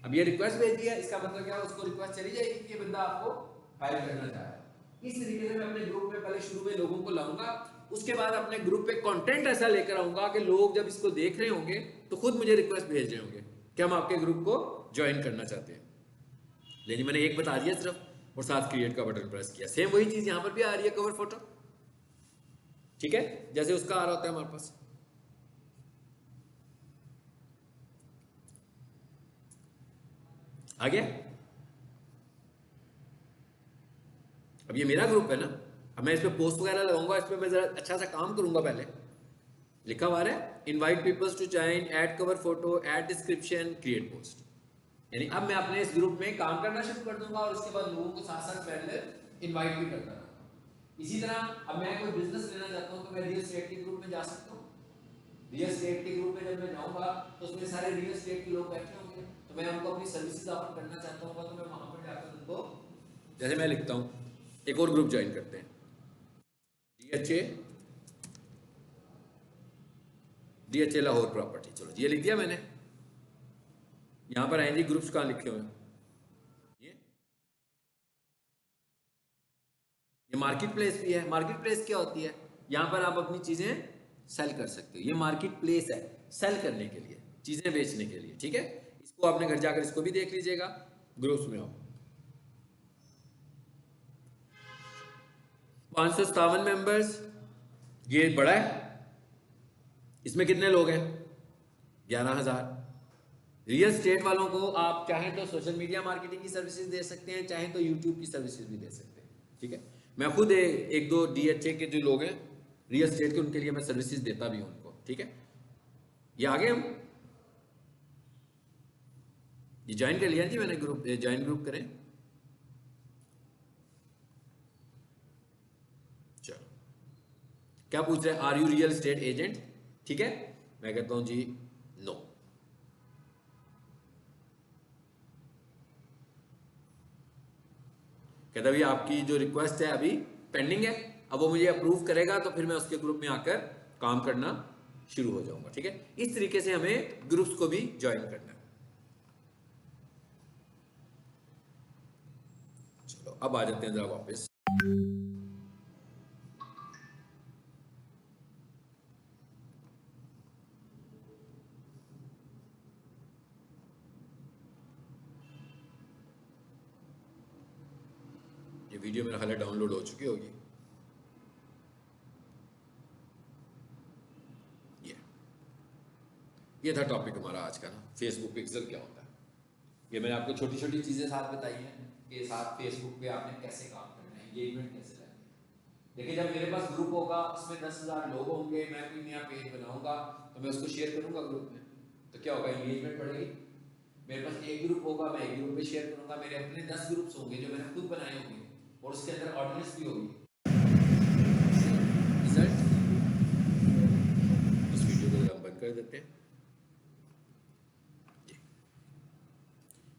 अब ये रिक्वेस्ट भेजी है, इसका मतलब क्या है, उसको रिक्वेस्ट चली जाएगी कि ये बंदा आपको हायर करना चाह रहा है। इस तरीके से मैं अपने ग्रुप में पहले शुरू में लोगों को लाऊंगा, उसके बाद अपने ग्रुप पे कंटेंट ऐसा लेकर आऊंगा कि लोग जब इसको देख रहे होंगे तो खुद मुझे रिक्वेस्ट भेज रहे होंगे कि हम आपके ग्रुप को ज्वाइन करना चाहते हैं। लेकिन मैंने एक बता दिया सिर्फ, और साथ क्रिएट का बटन प्रेस किया। सेम वही चीज यहां पर भी आ रही है, कवर फोटो, ठीक है, जैसे उसका आ रहा होता है हमारे पास। आ गया। अब ये मेरा ग्रुप है ना, अब मैं इस पे पोस्ट वगैरह लगाऊंगा, इस पे मैं जरा अच्छा सा काम करूंगा। पहले लिखा हुआ है invite peoples to join, add cover photo, add description, create post. यानी अब मैं अपने इस ग्रुप में काम करना शुरू कर दूंगा और उसके बाद लोगों को साथ साथ पैरेलल इनवाइट भी करता रहूंगा। इसी तरह अब मैं कोई बिजनेस लेना चाहता हूं तो मैं रियल एस्टेट के ग्रुप में जा सकता हूं। रियल एस्टेट के ग्रुप में जब मैं जाऊंगा तो उसमें सारे रियल एस्टेट के लोग बैठे होंगे, तो मैं उनको अपनी सर्विसेज ऑफर करना चाहता हूं, तो मैं वहां पर जाकर उनको, जैसे मैं लिखता हूं, एक और ग्रुप ज्वाइन करते हैं, डीएचए लाहौर प्रॉपर्टी। चलो ये लिख दिया मैंने। यहां पर आएंगे ग्रुप्स कहां लिखे हुए हैं, ये मार्केट प्लेस भी है। मार्केट प्लेस क्या होती है, यहां पर आप अपनी चीजें सेल कर सकते हो। ये मार्केट प्लेस है सेल करने के लिए, चीजें बेचने के लिए, ठीक है। इसको आपने घर जाकर इसको भी देख लीजिएगा, ग्रुप्स में आओ। 557 मेंबर्स, ये बड़ा है। इसमें कितने लोग हैं, 11,000। रियल एस्टेट वालों को आप चाहें तो सोशल मीडिया मार्केटिंग की सर्विसेज दे सकते हैं, चाहें तो यूट्यूब की सर्विसेज भी दे सकते हैं, ठीक है। मैं खुद एक दो डीएचए के जो लोग हैं रियल एस्टेट के, उनके लिए मैं सर्विसेज देता भी हूं उनको, ठीक है। ये आगे हम ये ज्वाइन कर लिया जी मैंने ग्रुप, ज्वाइन ग्रुप करें। चलो क्या पूछ रहे हैं, are you real estate agent, ठीक है। मैं कहता हूं जी नो। कहता भी आपकी जो रिक्वेस्ट है अभी पेंडिंग है, अब वो मुझे अप्रूव करेगा तो फिर मैं उसके ग्रुप में आकर काम करना शुरू हो जाऊंगा, ठीक है। इस तरीके से हमें ग्रुप्स को भी ज्वाइन करना है। चलो अब आ जाते हैं जरा वापस। ये वीडियो मेरा ख्याल है डाउनलोड हो चुकी होगी। ये था टॉपिक हमारा आज का ना, फेसबुक पिक्सल क्या होता है। ये मैंने आपको छोटी छोटी चीजें साथ बताई हैं कि साथ फेसबुक पे आपने कैसे काम करना है, एंगेजमेंट कैसे लाना है। देखिए जब मेरे पास ग्रुप होगा, उसमें 10,000 लोग होंगे, मैं कोई नया पेज बनाऊंगा तो मैं उसको शेयर करूंगा ग्रुप में, तो क्या होगा, एंगेजमेंट बढ़ेगी। मेरे पास एक ग्रुप होगा, मैं एक ग्रुप में शेयर करूंगा, मेरे अपने 10 ग्रुप्स होंगे जो मैंने खुद बनाए होंगे और उसके अंदर ऑडियंस भी होगी। रिजल्ट, इस वीडियो को हम बंद कर देते हैं।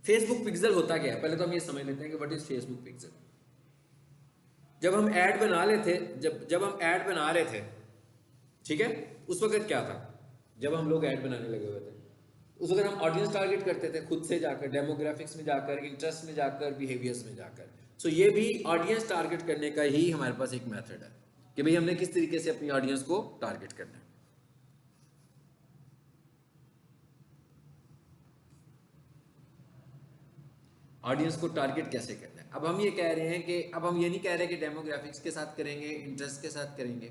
फेसबुक पिक्सल होता क्या है, पहले तो हम ये समझ लेते हैं कि व्हाट इज फेसबुक पिक्सल। जब हम ऐड बना रहे थे, जब हम ऐड बना रहे थे, ठीक है, उस वक्त क्या था, जब हम लोग ऐड बनाने लगे हुए थे, उस वक्त हम ऑडियंस टारगेट करते थे खुद से जाकर, डेमोग्राफिक्स में जाकर, इंटरेस्ट में जाकर, बिहेवियर्स में जाकर। सो ये भी ऑडियंस टारगेट करने का ही हमारे पास एक मेथड है कि भाई हमने किस तरीके से अपनी ऑडियंस को टारगेट करना है। ऑडियंस को टारगेट कैसे करना है। अब हम ये कह रहे हैं कि, अब हम ये नहीं कह रहे कि डेमोग्राफिक्स के साथ करेंगे, इंटरेस्ट के साथ करेंगे।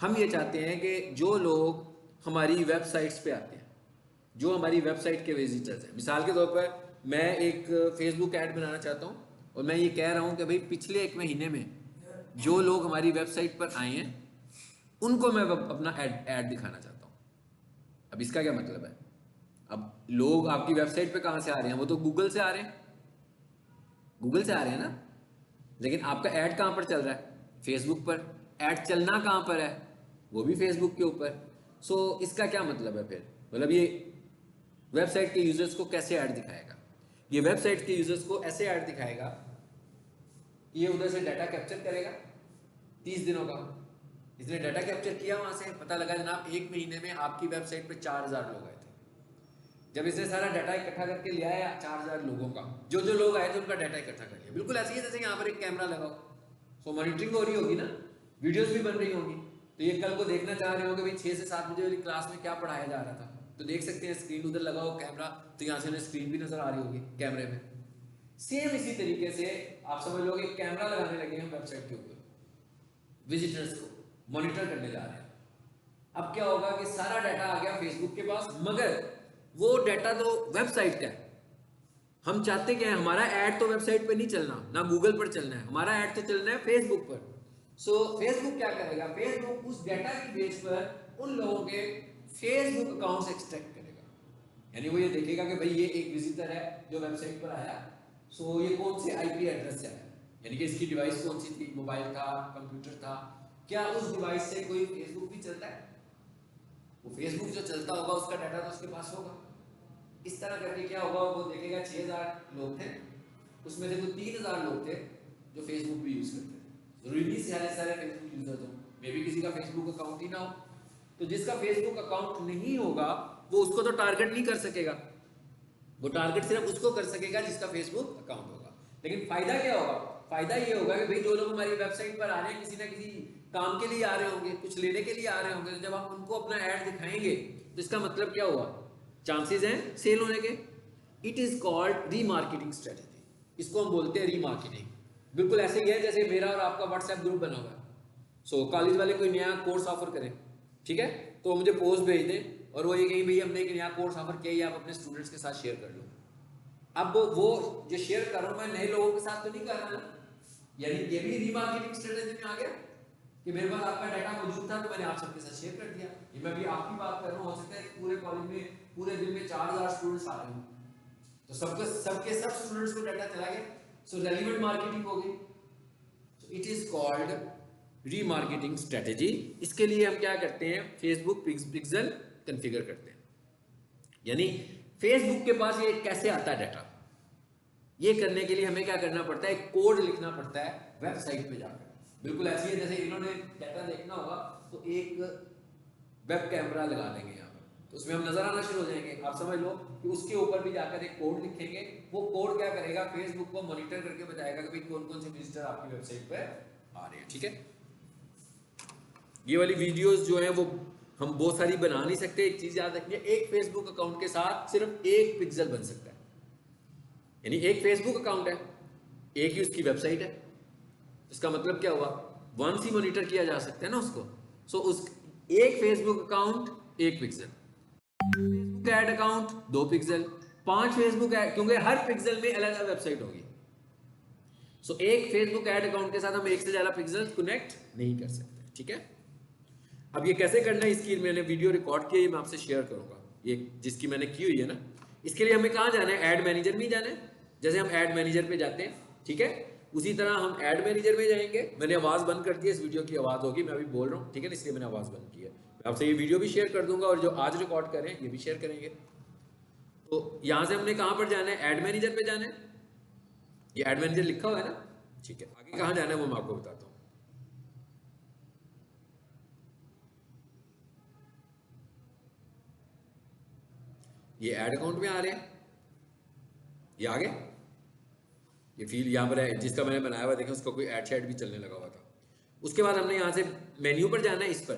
हम ये चाहते हैं कि जो लोग हमारी वेबसाइट्स पे आते हैं, जो हमारी वेबसाइट के विजिटर्स हैं, मिसाल के तौर पर मैं एक फेसबुक ऐड बनाना चाहता हूँ और मैं ये कह रहा हूँ कि भाई पिछले 1 महीने में जो लोग हमारी वेबसाइट पर आए हैं उनको मैं अपना ऐड दिखाना चाहता हूँ। अब इसका क्या मतलब है, अब लोग आपकी वेबसाइट पे कहाँ से आ रहे हैं, वो तो गूगल से आ रहे हैं, गूगल से आ रहे हैं ना, लेकिन आपका ऐड कहाँ पर चल रहा है, फेसबुक पर। ऐड चलना कहाँ पर है, वो भी फेसबुक के ऊपर। सो इसका क्या मतलब है फिर, मतलब ये वेबसाइट के यूजर्स को कैसे ऐड दिखाएगा, ये वेबसाइट के यूजर्स को ऐसे ऐड दिखाएगा, ये उधर से डाटा कैप्चर करेगा 30 दिनों का, इसने डाटा कैप्चर किया, वहां से पता लगा जनाब 1 महीने में आपकी वेबसाइट पे 4000 लोग आए थे। जब इसने सारा डाटा इकट्ठा करके लिया है 4000 लोगों का, जो जो लोग आए थे उनका डाटा इकट्ठा कर लिया। बिल्कुल ऐसे ही जैसे यहाँ पर एक कैमरा लगाओ, सो मॉनिटरिंग हो रही होगी ना, वीडियोस भी बन रही होंगी। तो ये कल को देखना चाह रहे हो कि भाई 6 से 7 बजे वाली क्लास में क्या पढ़ाया जा रहा था, तो देख सकते हैं। स्क्रीन उधर लगाओ कैमरा, तो यहाँ से उन्हें स्क्रीन भी नजर आ रही होगी कैमरे में। सेम इसी तरीके से आप समझ लो कि कैमरा लगाने लगे हैं वेबसाइट के ऊपर, विजिटर्स को मॉनिटर करने जा रहे हैं। अब क्या होगा कि सारा डाटा आ गया फेसबुक के पास, मगर वो डाटा तो वेबसाइट का है। हम चाहते क्या है, हमारा ऐड तो वेबसाइट पे नहीं चलना, ना गूगल पर चलना है, हमारा ऐड तो चलना है फेसबुक पर। सो फेसबुक क्या करेगा, फेसबुक उस डाटा की बेस पर उन लोगों के फेसबुक अकाउंट्स एक्सट्रैक्ट करेगा। यानी वो ये देखेगा कि भाई ये एक विजिटर है जो वेबसाइट पर आया, सो ये कौन से आईपी एड्रेस से आया, यानी कि इसकी डिवाइस कौन सी थी, मोबाइल था, कंप्यूटर था, क्या उस डिवाइस से कोई फेसबुक भी चलता है, वो फेसबुक जो चलता होगा उसका डाटा तो उसके पास होगा। इस तरह करके क्या होगा, वो देखेगा 6000 लोग थे, उसमें से कोई 3000 लोग थे जो फेसबुक भी यूज करते थे। जरूरी नहीं सारे फेसबुक यूजर हो, मे भी किसी का फेसबुक अकाउंट ही ना हो। तो जिसका फेसबुक अकाउंट नहीं होगा वो उसको तो टारगेट नहीं कर सकेगा, वो टारगेट सिर्फ उसको कर सकेगा जिसका फेसबुक अकाउंट होगा। लेकिन फायदा क्या होगा, फायदा ये होगा कि भाई जो लोग हमारी वेबसाइट पर आ रहे हैं किसी ना किसी काम के लिए आ रहे होंगे, कुछ लेने के लिए आ रहे होंगे, तो जब हम उनको अपना ऐड दिखाएंगे तो इसका मतलब क्या हुआ, चांसेस हैं सेल होने के। It is called remarketing strategy, इसको हम बोलते हैं रीमार्केटिंग। बिल्कुल ऐसे ही है जैसे मेरा और आपका व्हाट्सएप ग्रुप बना हुआ है। सो कॉलेज वाले कोई नया कोर्स ऑफर करें, ठीक है, तो मुझे पोस्ट भेज दें और वो ये कहीं भाई हमने एक नया कोर्स ऑफर किया, ये आप अपने स्टूडेंट्स के साथ शेयर कर लो। अब वो जो शेयर कर रहा हूं मैं नए लोगों के साथ तो नहीं कर रहा ना, यानी ये भी रीमार्केटिंग स्ट्रेटेजी में आ गया कि मेरे पास आपका डाटा मौजूद था तो मैंने आप सबके साथ शेयर कर दिया। ये मैं भी आपकी बात कर रहा हूँ, हो सकता है पूरे कॉलेज में पूरे दिन में 4000 स्टूडेंट्स आ रहे हो, तो सबके सब स्टूडेंट्स को डाटा चला गया, सो रेलेवेंट मार्केटिंग हो गई। So it is called remarketing strategy. इसके लिए हम क्या करते हैं, फेसबुक पिक्सल कॉन्फ़िगर करते हैं। यानी फेसबुक के पास ये कैसे आता है डाटा, ये करने के लिए हमें क्या करना पड़ता है, कोड लिखना पड़ता है वेबसाइट पे जाकर। बिल्कुल ऐसी है जैसे इन्होंने डाटा देखना होगा तो एक वेब कैमरा लगा देंगे यहाँ पर, तो उसमें हम नजर आना शुरू हो जाएंगे। आप समझ लो कि उसके ऊपर भी जाकर एक कोड लिखेंगे, वो कोड क्या करेगा, फेसबुक को मॉनिटर करके बताएगा कि भाई कौन कौन से विजिटर आपकी वेबसाइट पर आ रहे हैं। ठीक है, ये वाली वीडियोस जो है वो हम बहुत सारी बना नहीं सकते। एक चीज याद रखिए, एक फेसबुक अकाउंट के साथ सिर्फ एक पिक्सल बन सकता है, यानी एक फेसबुक अकाउंट है, एक ही उसकी वेबसाइट है। इसका मतलब क्या हुआ, वंस ही मॉनिटर किया जा सकता है ना उसको। सो उस एक Facebook account 1 pixel, Facebook ad account 2 pixel, 5 Facebook ad, क्योंकि हर पिक्सल में अलग अलग वेबसाइट होगी। सो एक फेसबुक ऐड अकाउंट के साथ हम एक से ज्यादा पिक्सल कनेक्ट नहीं कर सकते। ठीक है, अब ये कैसे करना है, इसकी मैंने वीडियो रिकॉर्ड की है, मैं आपसे शेयर करूंगा, ये जिसकी मैंने की हुई है ना। इसके लिए हमें कहाँ जाना है, ऐड मैनेजर में ही जाना है। जैसे हम ऐड मैनेजर पे जाते हैं, ठीक है, उसी तरह हम ऐड मैनेजर में जाएंगे। मैंने आवाज़ बंद कर दी है, इस वीडियो की आवाज़ होगी, मैं अभी बोल रहा हूँ, ठीक है ना, इसलिए मैंने आवाज़ बंद की है। मैं आपसे ये वीडियो भी शेयर कर दूंगा और जो आज रिकॉर्ड करें ये भी शेयर करेंगे। तो यहाँ से हमने कहाँ पर जाना है, ऐड मैनेजर पे जाना है। ये ऐड मैनेजर लिखा हुआ है ना, ठीक है। आगे कहाँ जाना है वो मैं आपको बताता हूँ। ये ऐड अकाउंट में आ रहे हैं, ये आ गए, ये फील्ड यहाँ पर है जिसका मैंने बनाया हुआ, देखें उसका कोई ऐड शैड भी चलने लगा हुआ था। उसके बाद हमने यहाँ से मेन्यू पर जाना है, इस पर,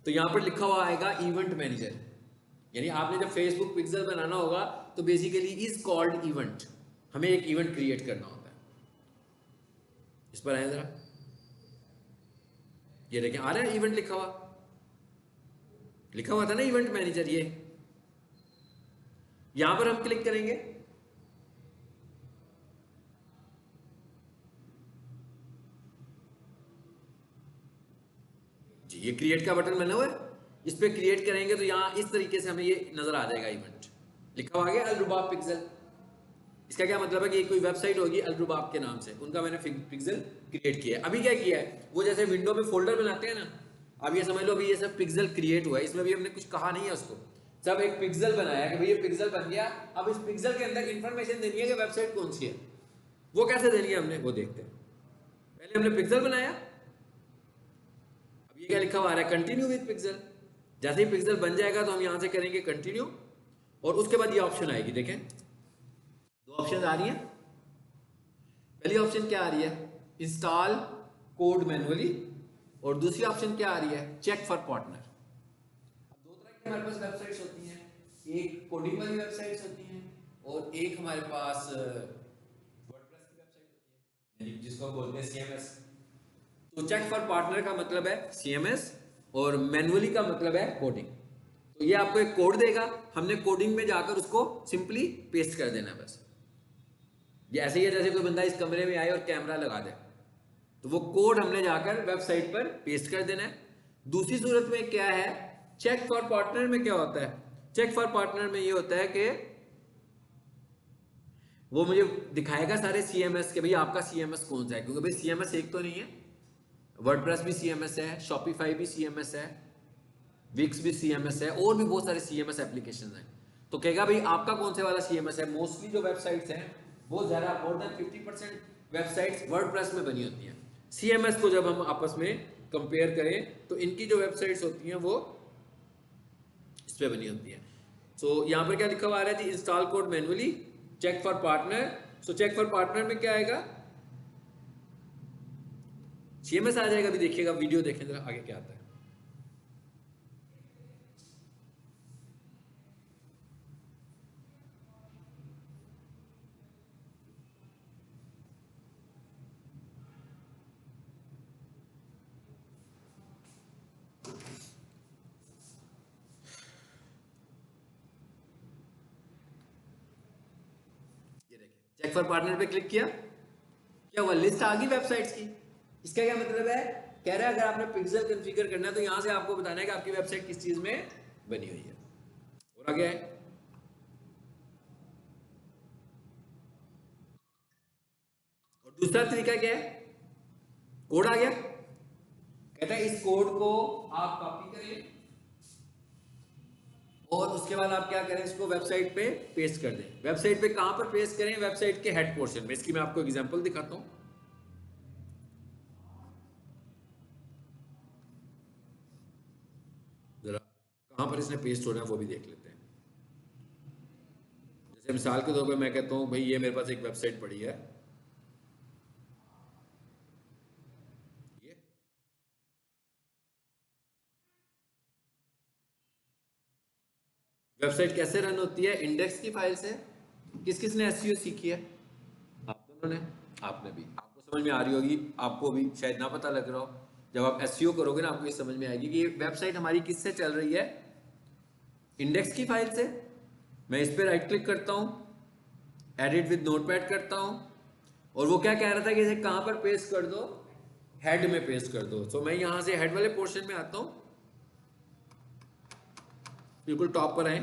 तो यहाँ पर लिखा हुआ आएगा इवेंट मैनेजर। यानी आपने जब फेसबुक पिक्सल बनाना होगा तो बेसिकली इज कॉल्ड इवेंट, हमें एक इवेंट क्रिएट करना होता है। इस पर आए जरा, ये देखें आ रहा है इवेंट लिखा हुआ था ना इवेंट मैनेजर। ये यहां पर हम क्लिक करेंगे, जी ये क्रिएट का बटन बना हुआ है, इस पर क्रिएट करेंगे तो यहां इस तरीके से हमें ये नजर आ जाएगा, इवेंट लिखा हुआ है अल रुबाब पिक्सल। इसका क्या मतलब है कि कोई वेबसाइट होगी अल रुबाब के नाम से, उनका मैंने पिक्सल क्रिएट किया है। अभी क्या किया है, वो जैसे विंडो में फोल्डर बनाते हैं ना, अब ये समझ लो अभी ये सब पिक्सल क्रिएट हुआ है, इसमें भी हमने कुछ कहा नहीं है उसको, सब एक पिक्सल बनाया कि भाई ये पिक्सल बन गया। अब इस पिक्सल के अंदर इंफॉर्मेशन देनी है कि वेबसाइट कौन सी है, वो कैसे देनी है हमने वो देखते हैं। पहले हमने पिक्सल बनाया, ये क्या लिखा हुआ आ रहा है, कंटिन्यू विद पिक्सल। जैसे ही पिक्सल बन जाएगा तो हम यहां से करेंगे कंटिन्यू, और उसके बाद ये ऑप्शन आएगी। देखें दो ऑप्शन आ रही है। पहली ऑप्शन क्या आ रही है, इंस्टॉल कोड मैनुअली, और दूसरी ऑप्शन क्या आ रही है, चेक फॉर पार्टनर। अब दो तरह की हमारे पास वेबसाइट्स होती हैं, एक कोडिंग वाली वेबसाइट्स होती हैं और एक हमारे पास वर्डप्रेस की वेबसाइट होती है, यानी जिसको बोलते हैं सीएमएस। तो चेक फॉर पार्टनर का मतलब है सीएमएस और मैनुअली का मतलब है कोडिंग। तो ये आपको एक कोड देगा, हमने कोडिंग में जाकर उसको सिंपली पेस्ट कर देना है बस। ये ऐसे ही है जैसे कोई बंदा इस कमरे में आए और कैमरा लगा दे, तो वो कोड हमने जाकर वेबसाइट पर पेस्ट कर देना है। दूसरी सूरत में क्या है, चेक फॉर पार्टनर में क्या होता है, चेक फॉर पार्टनर में ये होता है कि वो मुझे दिखाएगा सारे सीएमएस के भाई आपका सीएमएस कौन सा है, क्योंकि भाई सीएमएस एक तो नहीं है, वर्डप्रेस भी सीएमएस है, शॉपिफाई भी सीएमएस है, विक्स भी सीएमएस है, और भी बहुत सारे सीएमएस एप्लीकेशन हैं। तो कहेगा भाई आपका कौन से वाला सीएमएस है। मोस्टली जो वेबसाइट्स हैं बहुत ज्यादा, मोर देन 50% वेबसाइट्स वर्डप्रेस में बनी होती हैं। सीएमएस को जब हम आपस में कंपेयर करें तो इनकी जो वेबसाइट्स होती हैं वो इस पे बनी होती हैं। सो यहाँ पर क्या लिखा हुआ आ रहा है जी, install code manually, check for partner. So check for partner में क्या आएगा, सीएमएस आ जाएगा। अभी देखिएगा वीडियो देखें जरा आगे क्या आता है। चेक फॉर पार्टनर पे क्लिक किया, क्या हुआ, लिस्ट आ गई वेबसाइट्स की। इसका क्या मतलब है, कह रहा है अगर आपने पिक्सल कॉन्फ़िगर करना है तो यहां से आपको बताना है कि आपकी वेबसाइट किस चीज में बनी हुई है। और आगे है, और दूसरा तरीका क्या है, कोड आ गया, कहता है इस कोड को आप कॉपी करें और उसके बाद आप क्या करें, इसको वेबसाइट पे पेस्ट कर दें। वेबसाइट पे कहां पर पेस्ट करें, वेबसाइट के हेड पोर्शन में। इसकी मैं आपको एग्जांपल दिखाता हूं। जरा कहां पर इसने पेस्ट होना है वो भी देख लेते हैं। जैसे मिसाल के तौर पे मैं कहता हूं भाई ये मेरे पास एक वेबसाइट पड़ी है, ये वेबसाइट कैसे रन होती है, इंडेक्स की फाइल से। किस किस ने एसईओ सीखी है, आप दोनों ने, आपने भी, आपको समझ में आ रही होगी, आपको भी शायद ना पता लग रहा हो। जब आप एसईओ करोगे ना आपको ये समझ में आएगी कि ये वेबसाइट हमारी किससे चल रही है, इंडेक्स की फाइल से। मैं इस पर राइट क्लिक करता हूँ, एडिट विद नोटपैड करता हूँ, और वो क्या कह रहा था कि इसे कहां पर पेस्ट कर दो, हेड में पेस्ट कर दो। तो मैं यहां से हेड वाले पोर्शन में आता हूं, बिल्कुल टॉप पर आए,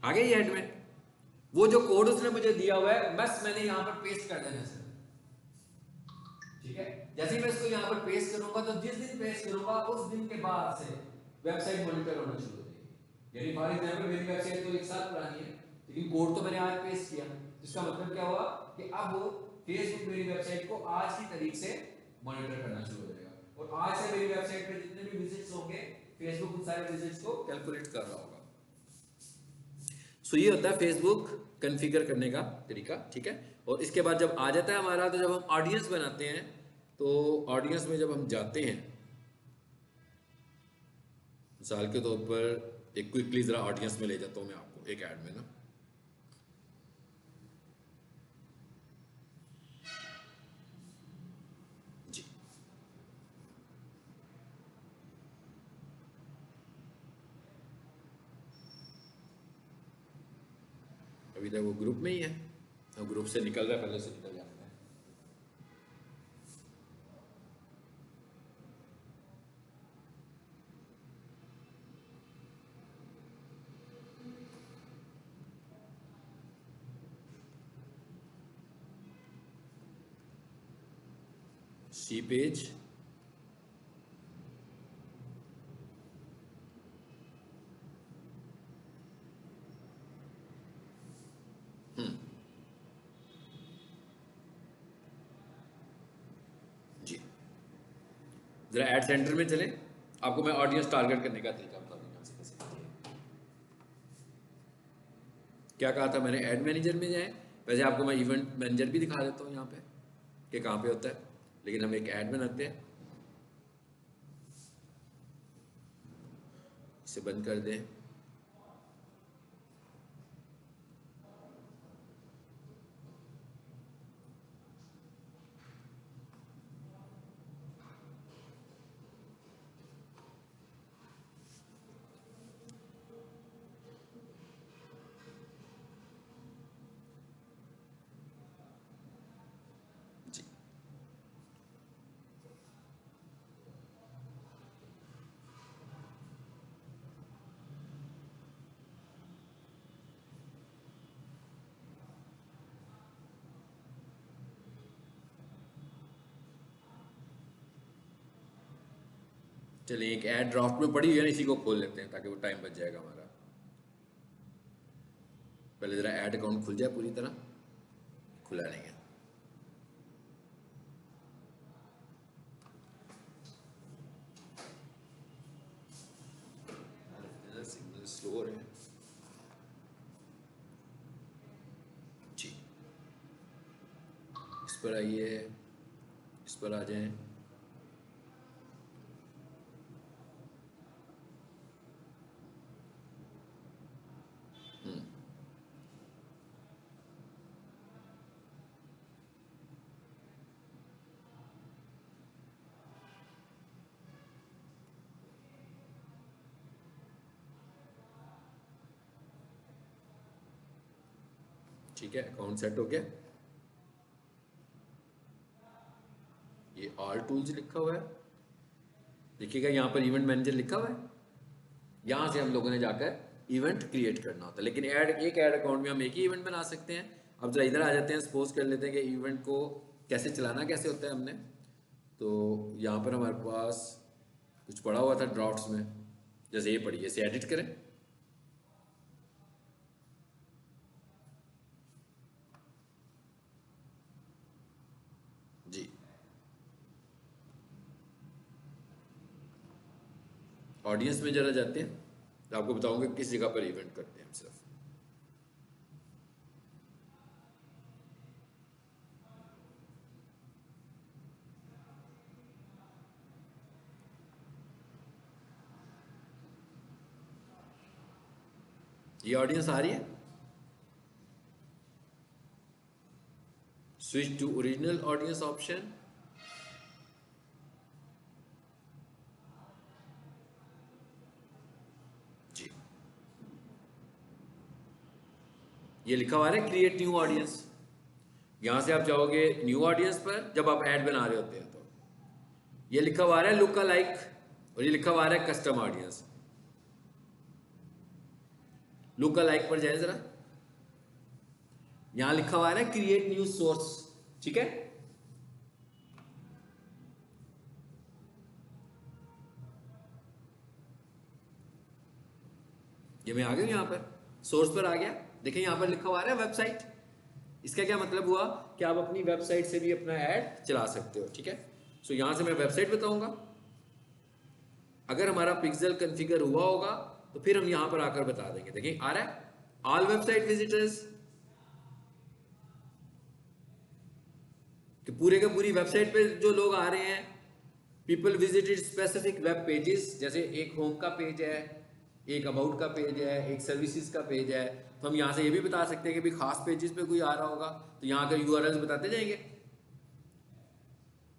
आ गए ये हेड में। वो जो कोड उसने मुझे दिया हुआ है बस मैंने यहां पर पेस्ट कर देना है, ठीक है। जैसे ही मैं इसको यहां पर पेस्ट करूंगा तो जिस दिन पेस्ट करूंगा उस दिन के बाद से वेबसाइट मॉनिटर होना शुरू हो जाएगी। यानी फॉर एग्जांपल मेरी वेबसाइट तो 1 साल पुरानी है, लेकिन कोड तो मैंने आज पेस्ट किया। इसका मतलब क्या हुआ कि अब फेसबुक मेरी वेबसाइट को आज की तारीख से मॉनिटर करना शुरू हो जाएगा, और आज से मेरी वेबसाइट पे जितने भी विजिट्स होंगे फेसबुक उन सारे विजिट्स को कैलकुलेट कर रहा होगा। सो ये होता है फेसबुक कॉन्फ़िगर करने का तरीका, ठीक है। और इसके बाद जब आ जाता है हमारा, तो जब हम ऑडियंस बनाते हैं, तो ऑडियंस में जब हम जाते हैं, मिसाल के तौर पर एक क्विकली ज़रा ऑडियंस में ले जाता हूँ मैं आपको एक ऐड में ना। जी, अभी तक वो ग्रुप में ही है, तो ग्रुप से निकल रहा है, पहले से निकल जाता है। सी पेज, जरा ऐड सेंटर में चले, आपको मैं ऑडियंस टारगेट करने का तरीका बता दूंगा कैसे कैसे करते हैं। क्या कहा था मैंने, ऐड मैनेजर में जाए। वैसे आपको मैं इवेंट मैनेजर भी दिखा देता हूँ यहाँ पे कि कहाँ पे होता है, लेकिन हम एक ऐड बनाते हैं, इसे बंद कर दें। जी चलिए, एक ऐड ड्राफ्ट में पड़ी हुई है ना, इसी को खोल लेते हैं ताकि वो टाइम बच जाएगा हमारा। पहले जरा ऐड अकाउंट खुल जाए पूरी तरह, खुला नहीं है। सिग्नल स्लो हो रहे हैं जी। इस पर आइए, इस पर आ जाएं। ठीक है, अकाउंट सेट हो गया। ये ऑल टूल्स लिखा हुआ है, देखिएगा यहाँ पर इवेंट मैनेजर लिखा हुआ है। यहाँ से हम लोगों ने जाकर इवेंट क्रिएट करना होता है, लेकिन एक ऐड अकाउंट में हम एक ही इवेंट बना सकते हैं। अब जरा इधर आ जाते हैं, सपोज कर लेते हैं कि इवेंट को कैसे चलाना कैसे होता है हमने। तो यहाँ पर हमारे पास कुछ पड़ा हुआ था ड्राफ्ट्स में, जैसे ये पढ़िए, इसे एडिट करें। जी ऑडियंस में जरा जाते हैं, तो आपको बताऊंगा किस जगह पर इवेंट करते हैं हम सिर्फ। ये ऑडियंस आ रही है, switch to original audience option. जी ये लिखा हुआ है क्रिएट न्यू ऑडियंस। यहां से आप जाओगे न्यू ऑडियंस पर, जब आप ऐड बना रहे होते हैं तो ये लिखा हुआ है लुक अलाइक, और ये लिखा हुआ है कस्टम ऑडियंस। लुक अलाइक पर जाए जरा, यहां लिखा हुआ है क्रिएट न्यू सोर्स। ठीक है, ये मैं आ गया यहां पर, सोर्स पर आ गया। देखिए यहां पर लिखा हुआ है वेबसाइट। इसका क्या मतलब हुआ कि आप अपनी वेबसाइट से भी अपना ऐड चला सकते हो। ठीक है, सो यहां से मैं वेबसाइट बताऊंगा। अगर हमारा पिक्सल कॉन्फ़िगर हुआ होगा तो फिर हम यहां पर आकर बता देंगे। देखिए आ रहा है ऑल वेबसाइट विजिटर्स, कि पूरे के पूरी वेबसाइट पे जो लोग आ रहे हैं। People visited specific web pages, जैसे एक होम का पेज है, एक अबाउट का पेज है, एक सर्विसेज का पेज है। तो हम यहाँ से ये भी बता सकते हैं कि भी खास पेजेस पे कोई आ रहा होगा तो यहाँ के यूआरएल्स बताते जाएंगे।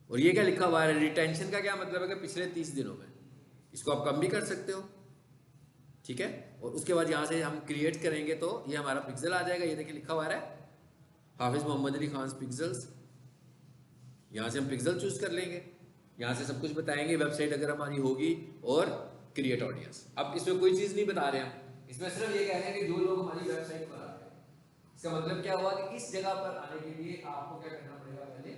और ये क्या लिखा हुआ है, रिटेंशन का क्या मतलब है कि पिछले 30 दिनों में, इसको आप कम भी कर सकते हो। ठीक है, और उसके बाद यहाँ से हम क्रिएट करेंगे तो ये हमारा पिक्सल आ जाएगा। ये देखिए लिखा हुआ है हाफिज मोहम्मद अली खान पिक्सल्स। यहाँ से हम पिक्सल चूज कर लेंगे, यहाँ से सब कुछ बताएंगे वेबसाइट अगर हमारी होगी, और क्रिएट ऑडियंस। अब इसमें कोई चीज़ नहीं बता रहे हम, इसमें सिर्फ ये कह रहे हैं कि जो लोग हमारी वेबसाइट पर आ रहे हैं। इसका मतलब क्या हुआ कि इस जगह पर आने के लिए आपको क्या करना पड़ेगा, पहले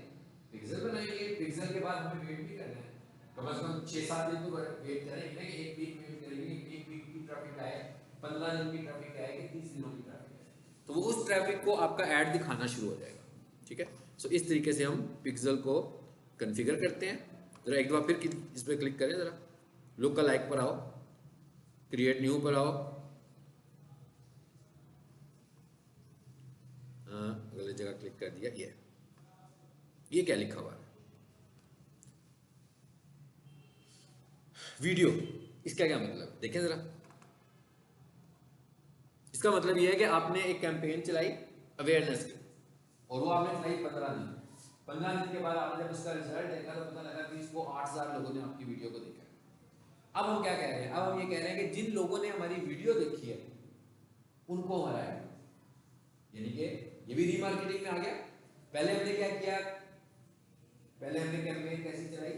पिक्सल बनाएंगे। पिक्सल के बाद हमें वेट भी करना है, कम से कम 6-7 दिन तो वेट करेंगे, एक वीक वेट करेंगे, एक वीक की ट्रैफिक आए, 15 दिन की ट्रैफिक आए, कि 30 दिनों की ट्रैफिक आए, तो वो उस ट्रैफिक को आपका ऐड दिखाना शुरू हो जाएगा। ठीक है, सो इस तरीके से हम पिक्सल को कॉन्फ़िगर करते हैं जरा एक दफा फिर इस पर क्लिक करें, जरा लुक लाइक पर आओ, क्रिएट न्यू पर आओ। हाँ, गलत जगह क्लिक कर दिया। ये क्या लिखा हुआ है? वीडियो, इसका क्या मतलब? देखें जरा। इसका मतलब ये है कि आपने एक कैंपेन चलाई अवेयरनेस की, और वो आपने चलाई 15 दिन। 15 दिन के बाद आपने जब उसका रिजल्ट देखा तो पता लगा कि इसको 8000 लोगों ने आपकी वीडियो को देखा। अब हम क्या कह रहे हैं? अब हम ये कह रहे हैं कि जिन लोगों ने हमारी वीडियो देखी है उनको हमारा ऐड, यानी कि ये भी रीमार्केटिंग में आ गया। पहले हमने क्या किया? पहले हमने कैंपेन कैसी चलाई?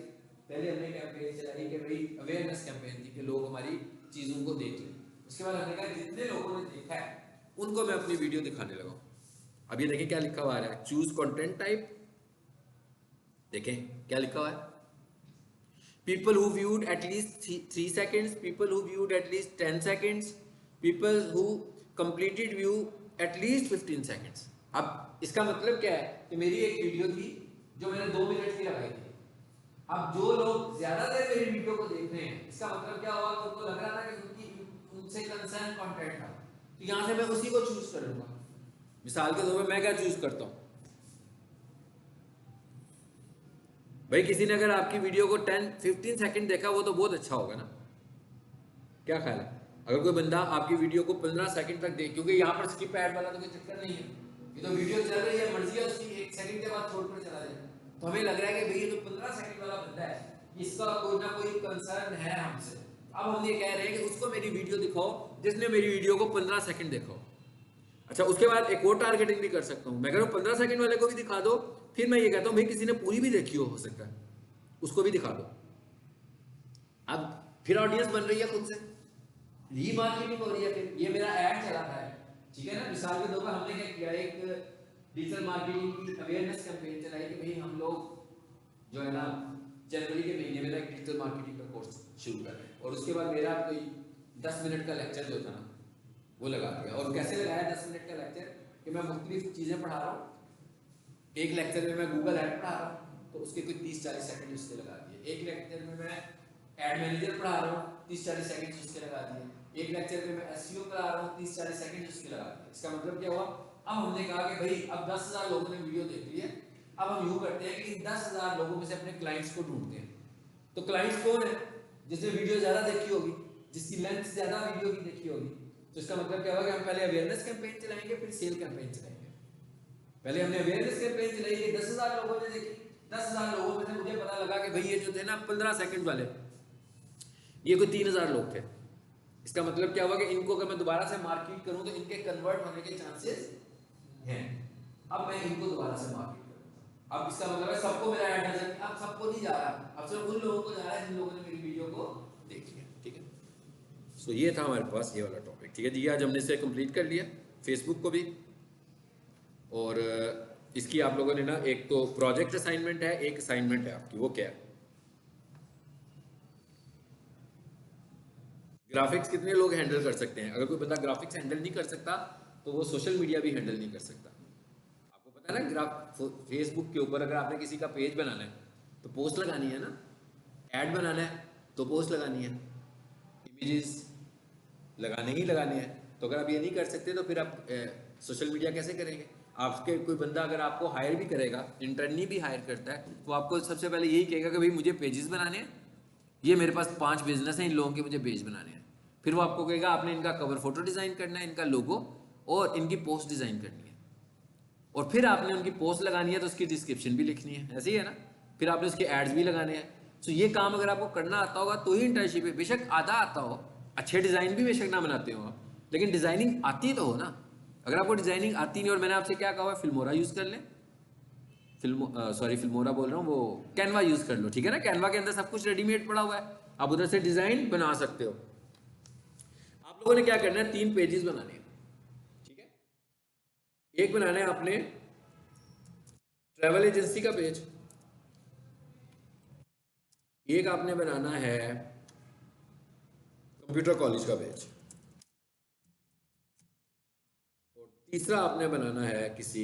पहले हमने कैंपेन चलाई कि भाई अवेयरनेस कैंपेन थी कि लोग हमारी चीजों को देख लें। उसके बाद हमने कहा जितने लोगों ने देखा है उनको मैं अपनी वीडियो दिखाने लगा। अब ये देखें क्या लिखा हुआ है, चूज कंटेंट टाइप। देखें क्या लिखा हुआ है, people who viewed at least 3 seconds, people who viewed at least 10 seconds, people who completed view at least 15 seconds। अब इसका मतलब क्या है कि मेरी एक वीडियो थी जो मैंने 2 मिनट की लगाई थी। अब जो लोग ज्यादा देर मेरी वीडियो को देख रहे हैं, इसका मतलब क्या हुआ? तो उनको लग रहा था कि उनसे कंसर्न कंटेंट था, तो यहां से मैं उसी को चूज करूंगा। मिसाल के तौर पे मैं क्या चूज करता हूं भाई, किसी ने अगर आपकी वीडियो को 10-15 सेकंड देखा वो तो बहुत अच्छा होगा ना, क्या ख्याल है? अगर कोई बंदा आपकी वीडियो को 15 सेकंड तक देख, क्योंकि यहाँ पर स्किप ऐड वाला तो कोई चक्कर नहीं है, ये तो वीडियो चल रही है, मर्जी है उसकी 1 सेकंड के बाद छोड़कर चला जाए। तो हमें लग रहा है कि भाई ये तो 15 सेकंड वाला बंदा है, इसका कोई ना कोई कंसर्न है हमसे। अब हम ये कह रहे हैं कि उसको मेरी वीडियो दिखाओ जिसने मेरी वीडियो को 15 सेकंड देखा हो। अच्छा, उसके बाद एक और टारगेटिंग भी कर सकता हूँ मैं, कह रहा हूँ 15 सेकंड वाले को भी दिखा दो, फिर मैं ये कहता हूँ भाई किसी ने पूरी भी देखी हो सकता है, उसको भी दिखा दो। अब फिर ऑडियंस बन रही है, खुद से रीमार्केटिंग हो रही है। फिर ये मेरा ऐड चला था, ठीक है ना। मिसाल के तौर पर हमने क्या किया, एक डिजिटल मार्केटिंग की अवेयरनेस कैंपेन चलाई कि भाई हम लोग जो है ना जनवरी के महीने में ना एक डिजिटल मार्केटिंग का कोर्स शुरू कर रहे हैं, और उसके बाद मेरा कोई 10 मिनट का लेक्चर जो था ना वो लगा दिया। और कैसे लगाया 10 मिनट का लेक्चर कि मैं मुख्तलिफ चीज़ें पढ़ा रहा हूँ। एक लेक्चर में मैं गूगल ऐड पढ़ा रहा हूँ तो उसके कोई 30-40 सेकंड उसके लगा दिए। एक लेक्चर में मैं ऐड मैनेजर पढ़ा रहा हूँ, 30-40 सेकंड उसके लगा दिए। एक लेक्चर में मैं एसईओ पढ़ा रहा हूँ, 30-40 सेकंड उसके लगा दिए। इसका मतलब क्या हुआ? अब हमने कहा कि भाई अब 10,000 लोगों ने वीडियो देख ली है, अब हम यूँ करते हैं कि इन 10,000 लोगों में से अपने क्लाइंट्स को ढूंढते हैं। तो क्लाइंट्स कौन है? जिसने वीडियो ज़्यादा देखी होगी, जिसकी लेंथ ज़्यादा वीडियो की देखी होगी। तो इसका मतलब क्या होगा कि हम पहले अवेयरनेस कैंपेन चलाएंगे, फिर सेल कैंपेन चलाएंगे। पहले हमने अवेयरनेस कैंपेन चलाई, 10,000 लोगों ने देखी। 10,000 लोगों में से मुझे पता लगा कि भाई ये जो थे ना 15 सेकंड वाले, ये कोई 3,000 लोग थे। इसका मतलब क्या हुआ कि इनको अगर मैं दोबारा से मार्केट करूं तो इनके कन्वर्ट होने के चांसेस हैं। अब मैं इनको दोबारा से मार्केट करूंगा। अब इसका मतलब है सबको मेरा ऐड नजर, अब सबको नहीं जा रहा, अब सिर्फ उन लोगों को जा रहा है जिन लोगों ने मेरी वीडियो को देख लिया। ठीक है, सो ये था हमारे पास ये वाला टॉपिक। ठीक है जी, आज हमने इसे कंप्लीट कर लिया, फेसबुक को भी। और इसकी आप लोगों ने ना, एक तो प्रोजेक्ट असाइनमेंट है, एक असाइनमेंट है आपकी, वो क्या है? ग्राफिक्स कितने लोग हैंडल कर सकते हैं? अगर कोई बंदा ग्राफिक्स हैंडल नहीं कर सकता तो वो सोशल मीडिया भी हैंडल नहीं कर सकता। आपको पता है ना, फेसबुक के ऊपर अगर आपने किसी का पेज बनाना है तो पोस्ट लगानी है ना, ऐड बनाना है तो पोस्ट लगानी है, इमेजेस लगाने ही लगाने हैं। तो अगर आप ये नहीं कर सकते तो फिर आप सोशल मीडिया कैसे करेंगे? आपके कोई बंदा अगर आपको हायर भी करेगा, इंटर्नी भी हायर करता है, तो आपको सबसे पहले यही कहेगा कि भाई मुझे पेजेस बनाने हैं, ये मेरे पास 5 बिजनेस हैं, इन लोगों के मुझे पेज बनाने हैं। फिर वो आपको कहेगा आपने इनका कवर फोटो डिज़ाइन करना है, इनका लोगो, और इनकी पोस्ट डिज़ाइन करनी है, और फिर आपने उनकी पोस्ट लगानी है तो उसकी डिस्क्रिप्शन भी लिखनी है, ऐसे ही है ना। फिर आपने उसके एड्स भी लगाने हैं। तो ये काम अगर आपको करना आता होगा तो ही इंटर्नशिप है। बेशक आधा आता हो, अच्छे डिज़ाइन भी बेशक ना बनाते हो आप, लेकिन डिज़ाइनिंग आती तो हो ना। अगर आपको डिज़ाइनिंग आती नहीं, और मैंने आपसे क्या कहा हुआ, फिल्मोरा यूज़ कर लें, फिल्मोरा बोल रहा हूँ, वो कैनवा यूज़ कर लो। ठीक है ना, कैनवा के अंदर सब कुछ रेडीमेड पड़ा हुआ है, आप उधर से डिज़ाइन बना सकते हो। आप लोगों ने क्या करना है, 3 पेजेस बनाने हैं। ठीक है, एक बनाना है आपने ट्रैवल एजेंसी का पेज, एक आपने बनाना है कंप्यूटर कॉलेज का पेज, और तीसरा आपने बनाना है किसी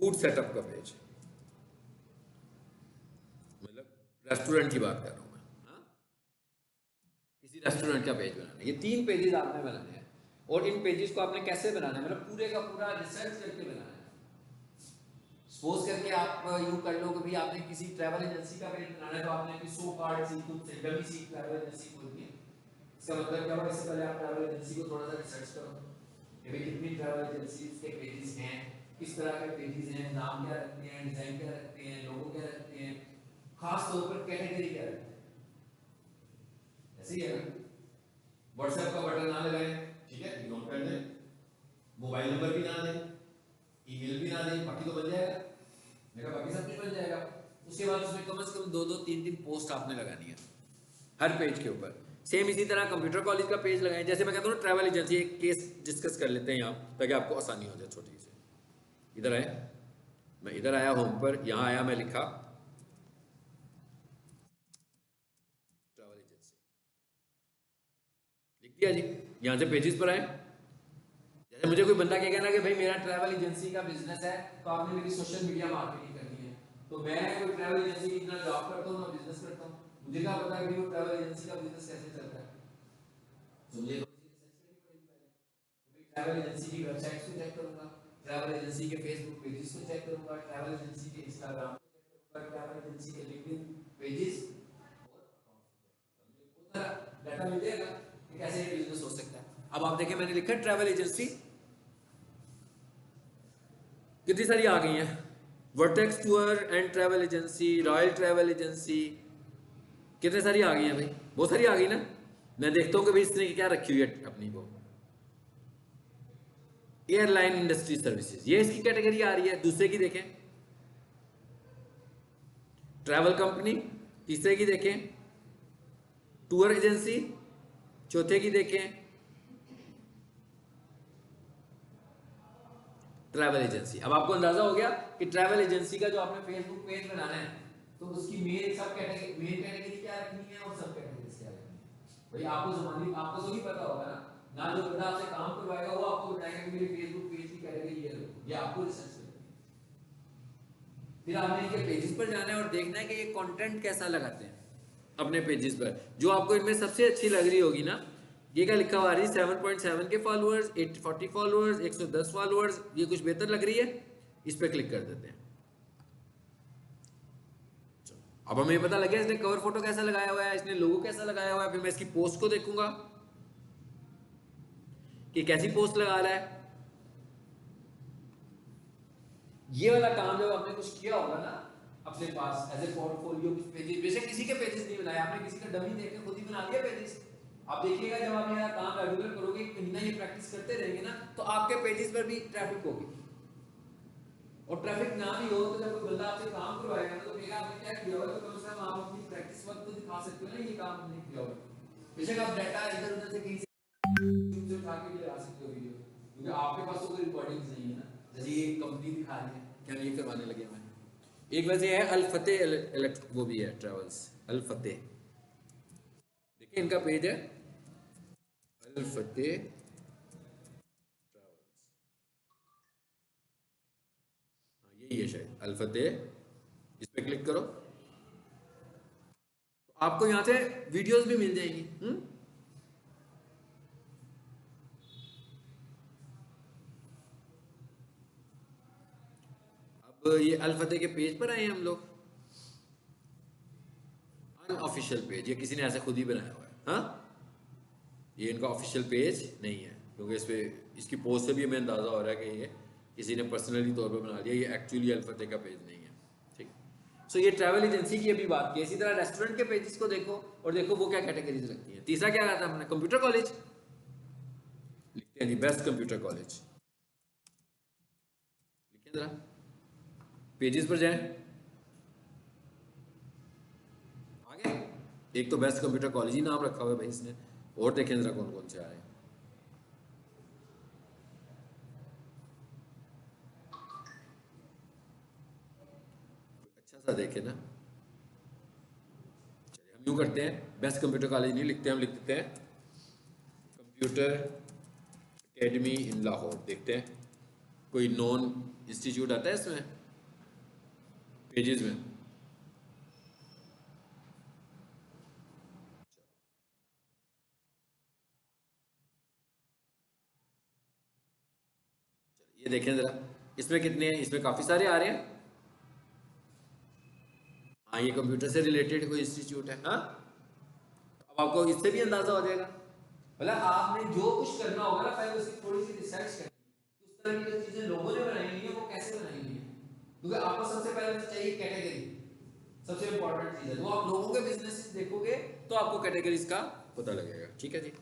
फूड सेटअप का पेज, मतलब रेस्टोरेंट की बात कर रहा हूँ मैं, हाँ? किसी रेस्टोरेंट का पेज बनाना है। ये 3 पेजेस आपने बनाने हैं और इन पेजेस को आपने कैसे बनाना है, मतलब पूरे का पूरा रिसर्च करके बनाना है। सपोज करके आप यूं कर लो कि भाई आपने किसी ट्रैवल एजेंसी का पेज बनाना है, तो आपने अपनी सो कार्ड सी खुद से डमी सी ट्रैवल एजेंसी खोलनी है। इसका मतलब क्या हुआ, इससे पहले आप ट्रैवल एजेंसी को थोड़ा सा रिसर्च करो कि भाई कितनी ट्रैवल एजेंसी के पेजेस हैं, किस तरह के पेजेस हैं, नाम क्या रखते हैं, डिजाइन क्या रखते हैं, लोगो क्या रखते हैं, खास तौर पर कैटेगरी क्या रखते हैं। ऐसे ही है ना, व्हाट्सएप का बटन ना लगाएं, ठीक है, इग्नोर कर दें, मोबाइल नंबर भी ना दें, ईमेल भी ना दें, बाकी तो बन जाएगा, मेरा बाकी सब कुछ बन जाएगा। उसके बाद उसमें कम से कम 2-2 3-3 पोस्ट आपने लगानी है हर पेज के ऊपर। सेम इसी तरह कंप्यूटर कॉलेज का पेज लगाएं, जैसे मैं कहता हूँ ट्रैवल एजेंसी, एक केस डिस्कस कर लेते हैं यहाँ ताकि आपको आसानी हो जाए छोटी सी। इधर आए, मैं इधर आया होम पर, यहाँ आया, मैं लिखा ट्रैवल एजेंसी, लिख दिया जी। यहाँ से पेजेस पर आए, जैसे मुझे कोई बंदा कहेगा ना कि भाई मेरा ट्रैवल एजेंसी का बिजनेस है, तो आपने मेरी सोशल मीडिया मार्केटिंग करनी है, तो मैं कोई ट्रैवल एजेंसी की इतना जॉब करता हूँ ना बिजनेस करता हूँ, मुझे क्या पता है कि वो ट्रैवल एजेंसी का बिजनेस कैसे चलता है। तो मुझे ट्रैवल एजेंसी की वेबसाइट्स को चेक करूंगा, ट्रैवल एजेंसी के फेसबुक पेजेस को चेक करूंगा, ट्रैवल एजेंसी के इंस्टाग्राम को चेक करूंगा, ट्रैवल एजेंसी के लिंक्डइन पेजेस और डाटा मिल जाएगा कि कैसे ये बिजनेस हो सकता है। अब आप देखें, मैंने लिखा ट्रैवल एजेंसी, कितनी सारी आ गई हैं, vertex tour and travel agency, royal travel agency, कितने सारी आ गई हैं भाई, बहुत सारी आ गई ना। मैं देखता हूँ कि भाई इसने क्या रखी हुई है अपनी को, एयरलाइन इंडस्ट्री सर्विसेज, ये इसकी कैटेगरी आ रही है। दूसरे की देखें, ट्रैवल कंपनी, तीसरे की देखें टूर एजेंसी, चौथे की देखें ट्रैवल एजेंसी। अब आपको अंदाजा हो गया कि ट्रैवल एजेंसी का जो आपने फेसबुक पेज बनाना है, तो उसकी मेन सब कैटेगरी, मेन कैटेगरी क्या रखनी है और सब कैटेगरी क्या रखनी है। भाई आपको जमानी आपको तो नहीं पता होगा ना जो बंदा आपसे काम करवाएगा वो आपको बताएगा कि मेरी फेसबुक पेज की कैटेगरी ये लो, ये आपको रिसर्च करनी है। फिर आपने इनके पेजेस पर जाना है और देखना है कि ये कंटेंट कैसा लगाते हैं अपने पेजेस पर। जो आपको इनमें सबसे अच्छी लग रही होगी ना, ये क्या लिखा हुआ आ रही है 7.7 के फॉलोअर्स, 840 फॉलोअर्स, 110 फॉलोअर्स, ये कुछ बेहतर लग रही है, इस पर क्लिक कर देते हैं। अब हमें पता लग गया इसने कवर फोटो कैसा लगाया हुआ है, इसने लोगो कैसा लगाया हुआ है। फिर मैं इसकी पोस्ट को देखूंगा कि कैसी पोस्ट लगा रहा है। ये वाला काम जब आपने कुछ किया होगा ना अपने पास एज ए पोर्टफोलियो, कुछ पेजेस, बेशक किसी के पेजेस नहीं बनाए आपने, किसी का डमी देख के खुद ही बना लिया पेजेस। आप देखिएगा जब आप ये काम रेगुलर करोगे, कहीं ना ये प्रैक्टिस करते रहेंगे ना, तो आपके पेजेस पर भी ट्रैफिक होगी। और ट्रैफिक ना भी हो तो जब कोई बंदा आपसे काम करवाएगा ना, तो कहेगा आपने क्या किया होगा, तो कम से कम आप अपनी प्रैक्टिस वक्त तो दिखा सकते हो ना ये काम नहीं किया होगा। बेशक आप डाटा इधर उधर से कहीं से उठा के भी ला सकते हो वीडियो, क्योंकि आपके पास तो कोई रिकॉर्डिंग्स नहीं है ना। जैसे ये कंपनी दिखा रही है कि हम ये करवाने लगे हैं। एक वैसे है अल फतेह, वो भी है ट्रैवल्स, अल फतेह, देखिए इनका पेज है अल फतेह ट्रैवल्स, हाँ यही है शायद अल फतेह। इस पे क्लिक करो तो आपको यहाँ से वीडियोस भी मिल जाएंगी। अब ये अल फतेह के पेज पर आए हम लोग, अनऑफिशियल पेज, ये किसी ने ऐसे खुद ही बनाया हुआ है, हाँ ये इनका ऑफिशियल पेज नहीं है, क्योंकि इस पे इसकी पोस्ट से भी हमें अंदाजा हो रहा है कि ये किसी ने पर्सनली तौर पर बना लिया, ये एक्चुअली अल फतेह का पेज नहीं है। ठीक, सो ये ट्रैवल एजेंसी की अभी बात की। इसी तरह रेस्टोरेंट के पेजेस को देखो और देखो वो क्या कैटेगरीज रखती है। तीसरा क्या आता है हमने, कंप्यूटर कॉलेज, लिखते हैं जी बेस्ट कंप्यूटर कॉलेज, लिखें जरा, पेजेस पर जाएं, आगे एक तो बेस्ट कंप्यूटर कॉलेज ही नाम रखा हुआ है भाई इसने, और देखें जरा कौन कौन से आ रहे हैं। अच्छा सा देखे ना, चलिए हम यूँ करते हैं, बेस्ट कंप्यूटर कॉलेज नहीं लिखते, हम लिख देते हैं कंप्यूटर एकेडमी इन लाहौर। देखते हैं कोई नॉन इंस्टीट्यूट आता है इसमें। पेजेस में। ये देखें जरा, इसमें कितने हैं, इसमें काफी सारे आ रहे हैं। हाँ ये कंप्यूटर से रिलेटेड कोई इंस्टीट्यूट है। हाँ अब आपको इससे भी अंदाजा हो जाएगा। मतलब आपने जो कुछ करना होगा ना, पहले उसकी थोड़ी सी रिसर्च करनी है, उस तरह की जो चीजें लोगों ने बनाई हुई है वो कैसे बनाई हुई है, क्योंकि आपको सबसे पहले तो चाहिए कैटेगरी, सबसे इंपॉर्टेंट चीज है। वो आप लोगों के बिजनेस देखोगे तो आपको कैटेगरीज का पता लगेगा। ठीक है जी।